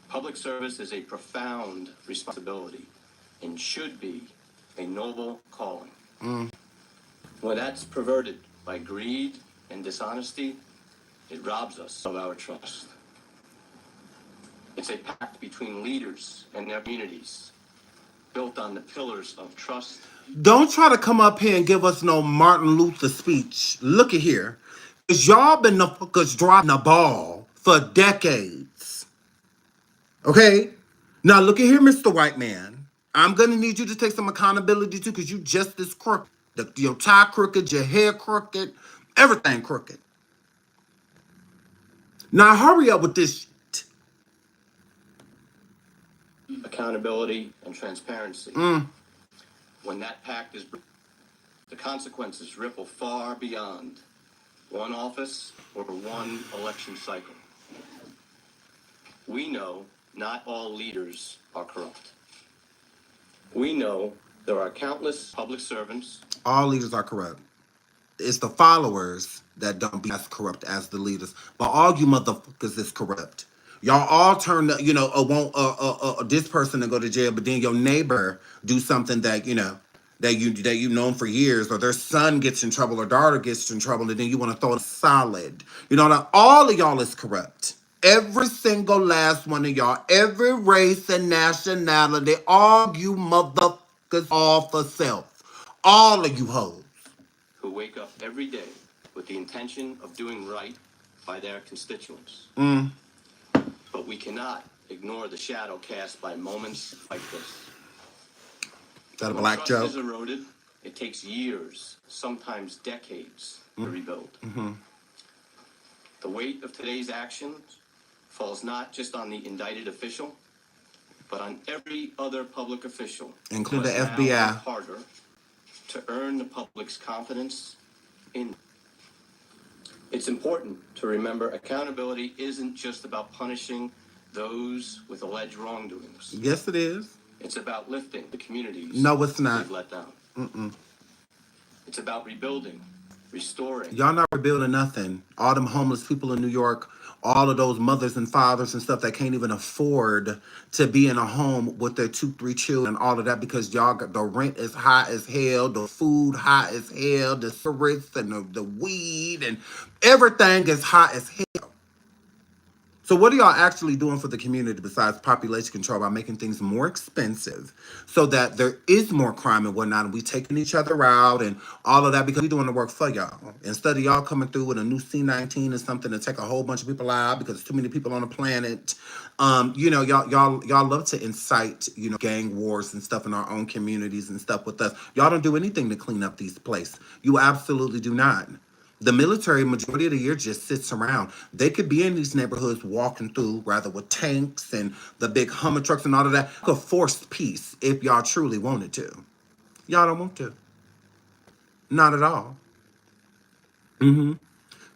Public service is a profound responsibility and should be a noble calling. When that's perverted by greed and dishonesty, it robs us of our trust. It's a pact between leaders and their communities, built on the pillars of trust. Don't try to come up here and give us no Martin Luther speech. Look at here. Because y'all been the fuckers dropping the ball for decades. Okay? Now look at here, Mr. White Man. I'm going to need you to take some accountability too, because you just as crooked. Your tie crooked, your hair crooked, everything crooked. Now hurry up with this shit. Accountability and transparency. When that pact is broken, the consequences ripple far beyond one office or one election cycle. We know not all leaders are corrupt. We know there are countless public servants. All leaders are corrupt. It's the followers that don't be as corrupt as the leaders. But all you motherfuckers is corrupt. Y'all all turn, want this person to go to jail, but then your neighbor do something that you've known for years, or their son gets in trouble or daughter gets in trouble, and then you want to throw it solid. Now all of y'all is corrupt. Every single last one of y'all, every race and nationality, all you motherfuckers, all for self. All of you hoes. Who wake up every day with the intention of doing right by their constituents. But we cannot ignore the shadow cast by moments like this. Is that a When black trust joke? is eroded, it takes years, sometimes decades, to rebuild. The weight of today's actions falls not just on the indicted official, but on every other public official, including the who has now FBI. worked harder to earn the public's confidence in. It's important to remember accountability isn't just about punishing those with alleged wrongdoings. Yes, it is. It's about lifting the communities No, it's not. they've let down. It's about rebuilding, restoring. Y'all not rebuilding nothing. All them homeless people in New York, all of those mothers and fathers and stuff that can't even afford to be in a home with their 2, 3 children and all of that because y'all got the rent is high as hell, the food high as hell, the cigarettes and the weed and everything is high as hell. So what are y'all actually doing for the community besides population control by making things more expensive so that there is more crime and whatnot and we taking each other out and all of that because we doing the work for y'all. Instead of y'all coming through with a new C-19 or something to take a whole bunch of people out because there's too many people on the planet. Y'all love to incite, gang wars and stuff in our own communities and stuff with us. Y'all don't do anything to clean up these places. You absolutely do not. The military, majority of the year, just sits around. They could be in these neighborhoods walking through, rather with tanks and the big Hummer trucks and all of that. Could force peace if y'all truly wanted to. Y'all don't want to. Not at all.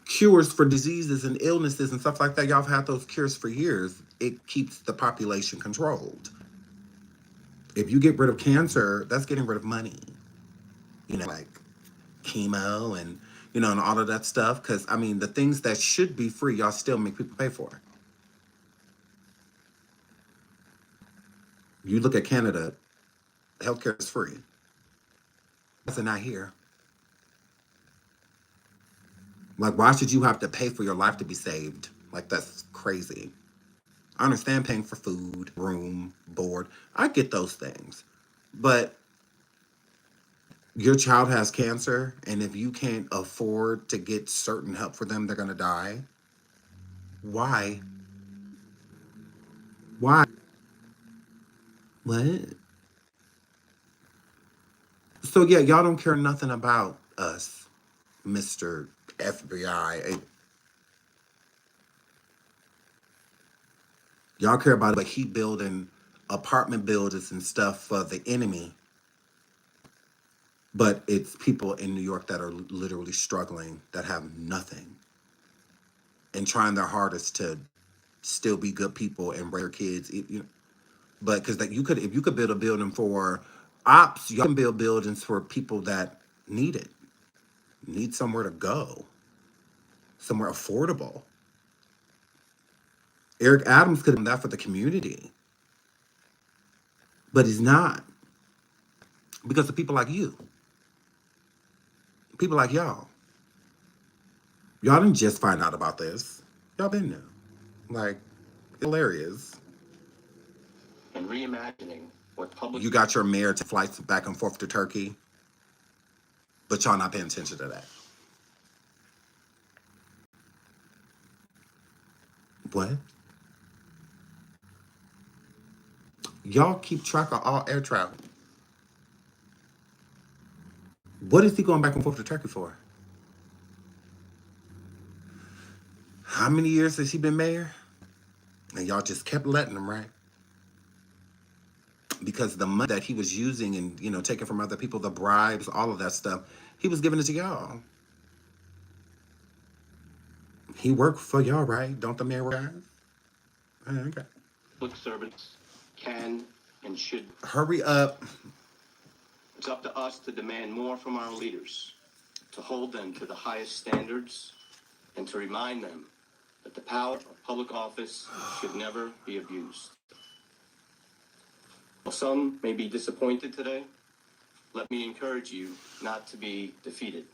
Cures for diseases and illnesses and stuff like that. Y'all have had those cures for years. It keeps the population controlled. If you get rid of cancer, that's getting rid of money. Like chemo and all of that stuff. Because, I mean, the things that should be free, y'all still make people pay for. You look at Canada, healthcare is free. That's not here. Like, why should you have to pay for your life to be saved? Like, that's crazy. I understand paying for food, room, board. I get those things. But your child has cancer, and if you can't afford to get certain help for them, they're going to die. Why? Why? What? So, yeah, y'all don't care nothing about us, Mr. FBI. Y'all care about it, but he building apartment buildings and stuff for the enemy. But it's people in New York that are literally struggling, that have nothing, and trying their hardest to still be good people and raise their kids. But because that if you could build a building for ops, you can build buildings for people that need it, need somewhere to go, somewhere affordable. Eric Adams could have done that for the community, but he's not because of people like you, people like y'all. Y'all didn't just find out about this. Y'all been there. Like, hilarious. And reimagining what public. You got your mayor to flights back and forth to Turkey, but y'all not paying attention to that. What? Y'all keep track of all air travel. What is he going back and forth to Turkey for? How many years has he been mayor? And y'all just kept letting him, right? Because the money that he was using and, taking from other people, the bribes, all of that stuff, he was giving it to y'all. He worked for y'all, right? Don't the mayor work, guys? Okay. Public servants can and should. Hurry up. It's up to us to demand more from our leaders, to hold them to the highest standards, and to remind them that the power of public office should never be abused. While some may be disappointed today, let me encourage you not to be defeated.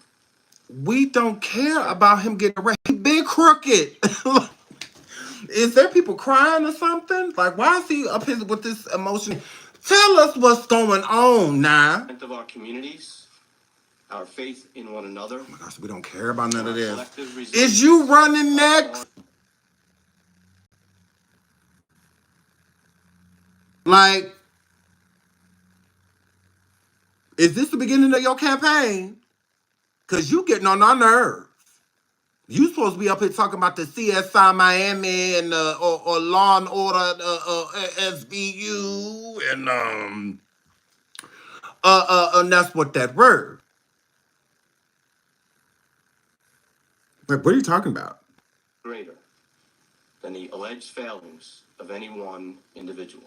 We don't care about him getting arrested. He been crooked. Is there people crying or something? Like, why is he up here with this emotion? Tell us what's going on now. Of our communities, our faith in one another. Oh my gosh, we don't care about none of this. Is Is you running next? Like, is this the beginning of your campaign? Because you getting on our nerves. You supposed to be up here talking about the CSI Miami and or Law and Order SVU and that's what that word. Like, what are you talking about? Greater than the alleged failings of any one individual.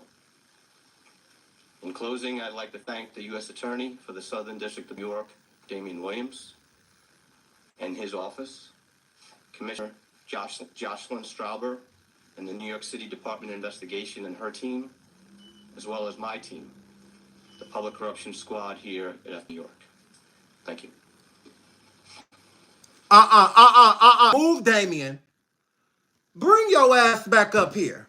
In closing, I'd like to thank the U.S. Attorney for the Southern District of New York, Damian Williams, and his office, Commissioner Jocelyn Strauber and the New York City Department of Investigation and her team, as well as my team, the Public Corruption Squad here at New York. Thank you. Move, Damien. Bring your ass back up here.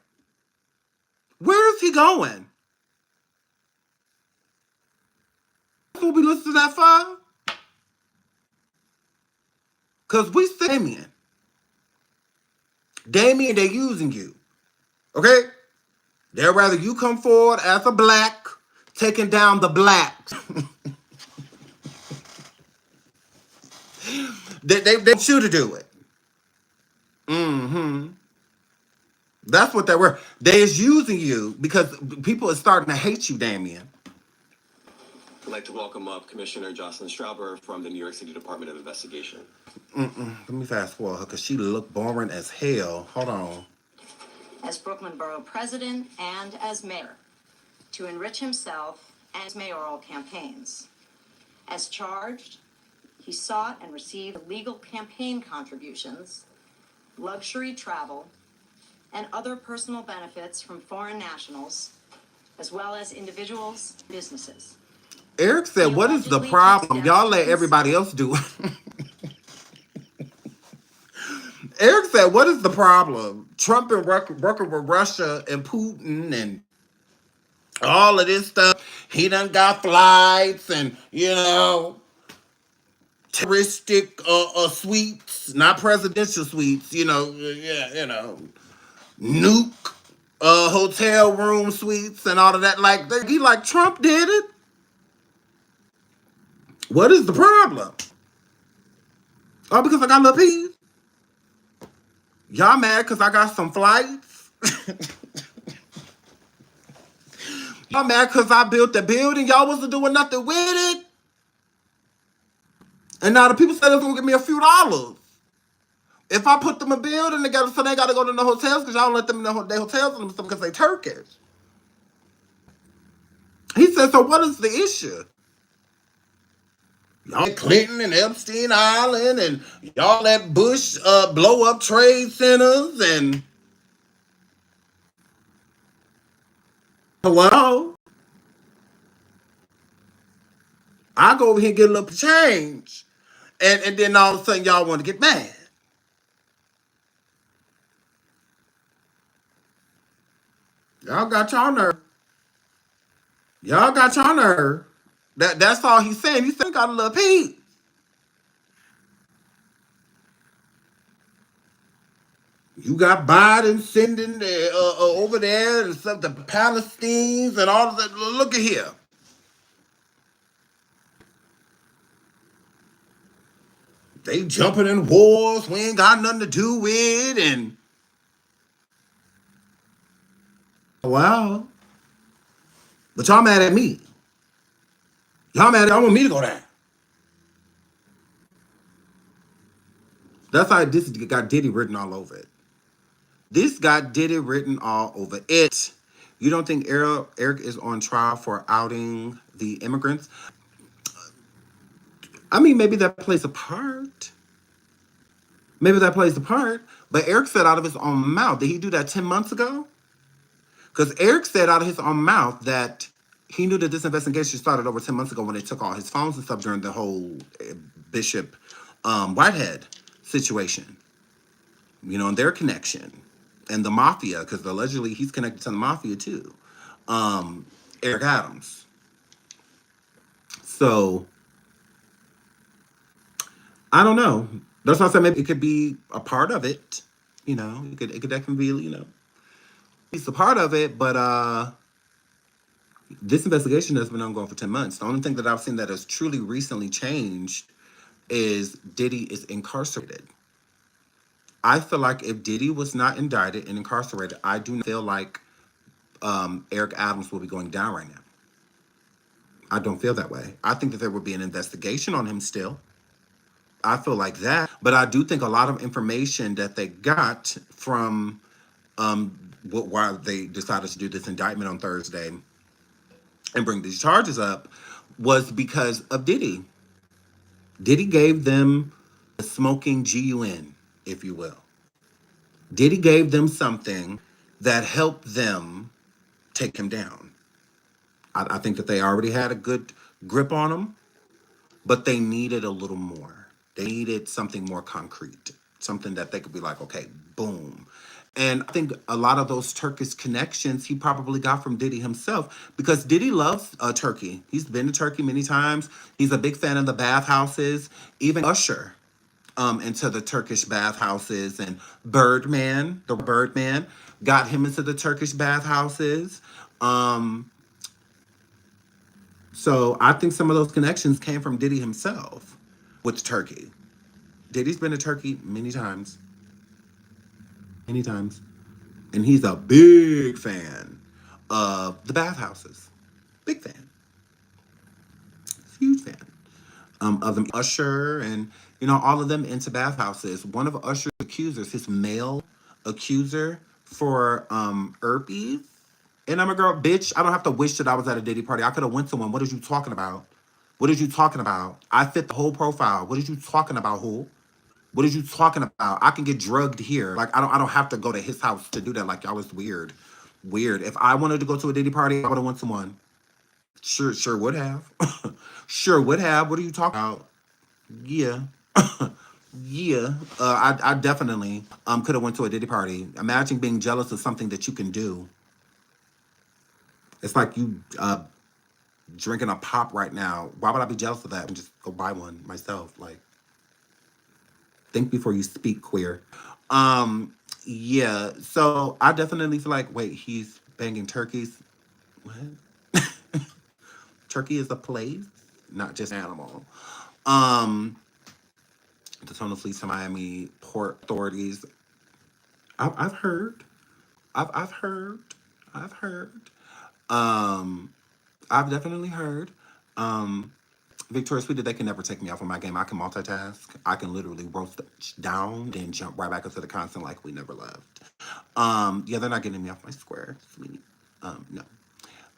Where is he going? That's what we listen to that for? Because we see Damien. Damien, they're using you. Okay? They'd rather you come forward as a black, taking down the blacks. they want you to do it. Mm-hmm. That's what they were. They is using you because people are starting to hate you, Damien. I'd like to welcome up Commissioner Jocelyn Strauber from the New York City Department of Investigation. Let me fast forward her because she looked boring as hell. Hold on. As Brooklyn Borough President and as mayor, to enrich himself and his mayoral campaigns. As charged, he sought and received illegal campaign contributions, luxury travel, and other personal benefits from foreign nationals, as well as individuals and businesses. Eric said, what is the problem? Y'all let everybody else do it. Eric said, what is the problem? Trump been working with Russia and Putin and all of this stuff. He done got flights and, terroristic suites, not presidential suites, nuke hotel room suites and all of that. He like Trump did it. What is the problem? Oh, because I got a little piece. Y'all mad because I got some flights? Y'all mad because I built the building? Y'all wasn't doing nothing with it? And now the people said they're going to give me a few dollars. If I put them a building together, so they got to go to the hotels because y'all don't let them in their hotels because they Turkish. He said, so what is the issue? Y'all let Clinton and Epstein Island and y'all let Bush blow up trade centers and... Hello? I go over here and get a little change. And then all of a sudden y'all want to get mad. Y'all got y'all nerve. Y'all got y'all nerve. That's all he's saying. He said got a little peace. You got Biden sending over there and stuff, the Palestinians and all of that. Look at here. They jumping in wars we ain't got nothing to do with and... Wow. But y'all mad at me. Y'all want me to go down. That's how this got Diddy written all over it. This got Diddy written all over it. You don't think Eric is on trial for outing the immigrants? I mean, maybe that plays a part. Maybe that plays a part. But Eric said out of his own mouth. Did he do that 10 months ago? Because Eric said out of his own mouth that he knew that this investigation started over 10 months ago when they took all his phones and stuff during the whole Bishop Whitehead situation. And their connection. And the mafia, because allegedly he's connected to the mafia too. Eric Adams. So, I don't know. That's why I said maybe it could be a part of it. It could definitely be, it's a part of it, but this investigation has been ongoing for 10 months. The only thing that I've seen that has truly recently changed is Diddy is incarcerated. I feel like if Diddy was not indicted and incarcerated, I do not feel like Eric Adams will be going down right now. I don't feel that way. I think that there would be an investigation on him still. I feel like that. But I do think a lot of information that they got from why they decided to do this indictment on Thursday and bring these charges up was because of Diddy. Diddy gave them the smoking GUN, if you will. Diddy gave them something that helped them take him down. I think that they already had a good grip on him, but they needed a little more. They needed something more concrete, something that they could be like, okay, boom. And I think a lot of those Turkish connections he probably got from Diddy himself because Diddy loves Turkey. He's been to Turkey many times. He's a big fan of the bathhouses. Even Usher into the Turkish bathhouses, and Birdman, the Birdman, got him into the Turkish bathhouses. Um, so I think some of those connections came from Diddy himself with Turkey. Diddy's been to Turkey many times, and he's a big fan of the bathhouses. Big fan, huge fan of them. Usher and all of them into bathhouses. One of Usher's accusers, his male accuser for herpes. And I'm a girl, bitch. I don't have to wish that I was at a Diddy party. I could have went to one. What are you talking about? What are you talking about? I fit the whole profile. What are you talking about, who? What are you talking about? I can get drugged here. Like I don't have to go to his house to do that. Like y'all was weird. Weird. If I wanted to go to a Diddy party, I would have went to one. Sure would have. Sure would have. What are you talking about? Yeah. Yeah. I definitely could have went to a Diddy party. Imagine being jealous of something that you can do. It's like you drinking a pop right now. Why would I be jealous of that and just go buy one myself? Like, think before you speak, queer. Yeah. So I definitely feel like, wait, he's banging turkeys. What? Turkey is a place, not just an animal. Um, the Tonal Fleets to Miami Port authorities. I've heard. I've heard. I've heard. Um, I've definitely heard. Um, Victoria's Secret, they can never take me off of my game. I can multitask. I can literally roast down, then jump right back into the content like we never left. Yeah, they're not getting me off my square, sweetie. No.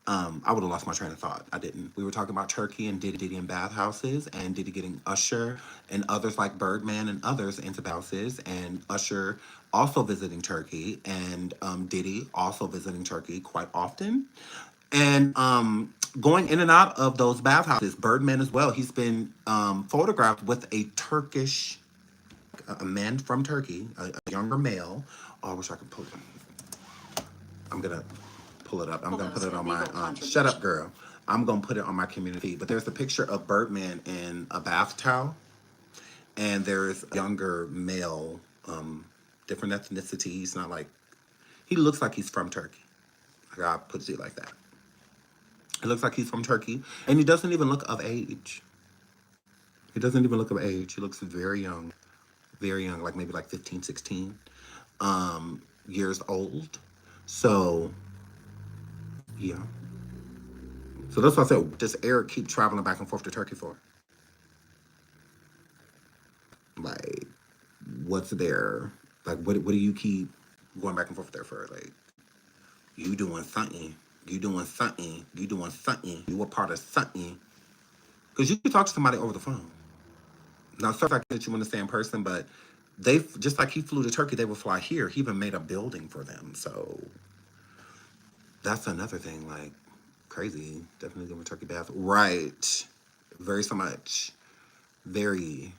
I would have lost my train of thought. I didn't. We were talking about Turkey and Diddy in bathhouses, and Diddy getting Usher and others like Birdman and others into bathhouses, and Usher also visiting Turkey, and Diddy also visiting Turkey quite often, and going in and out of those bathhouses. Birdman as well. He's been photographed with a Turkish, a man from Turkey, a younger male. Oh, I wish I could pull it. I'm gonna pull it up. I'm gonna put it on my shut up, girl. I'm gonna put it on my community. But there's a picture of Birdman in a bath towel, and there's a younger male, different ethnicity. He's not like, he looks like he's from Turkey. I gotta put it like that. It looks like he's from Turkey, and he doesn't even look of age. He doesn't even look of age. He looks very young, like maybe like 15, 16 years old. So, yeah. So that's what I said. Does Eric keep traveling back and forth to Turkey for? Like, what's there? Like, what do you keep going back and forth there for? Like, you doing something. You doing something. You doing something. You were part of something. Because you can talk to somebody over the phone. Now, stuff like that you want to say in person, but they, just like he flew to Turkey, they would fly here. He even made a building for them. So that's another thing. Like, crazy. Definitely doing Turkey bath. Right. Very so much. Very.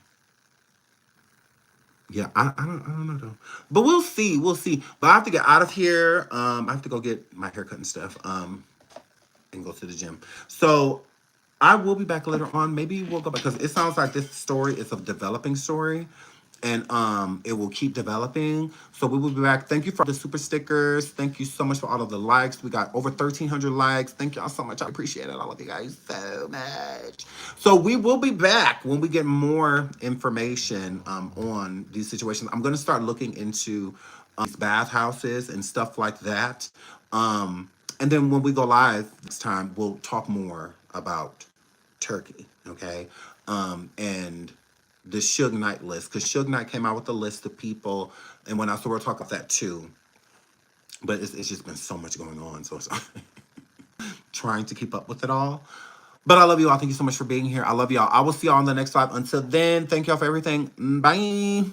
Yeah, I don't know though. But we'll see. We'll see. But I have to get out of here. I have to go get my haircut and stuff. And go to the gym. So I will be back later on. Maybe we'll go back because it sounds like this story is a developing story. And it will keep developing. So we will be back. Thank you for the super stickers. Thank you so much for all of the likes. We got over 1,300 likes. Thank y'all so much. I appreciate it. I love you guys so much. So we will be back when we get more information on these situations. I'm going to start looking into these bathhouses and stuff like that. And then when we go live next time, we'll talk more about Turkey. Okay. And the Suge Knight list, because Suge Knight came out with a list of people, and when I saw, we'll talk about that too. But it's just been so much going on, so it's trying to keep up with it all. But I love you all. Thank you so much for being here. I love y'all. I will see y'all on the next live. Until then, thank y'all for everything. Bye.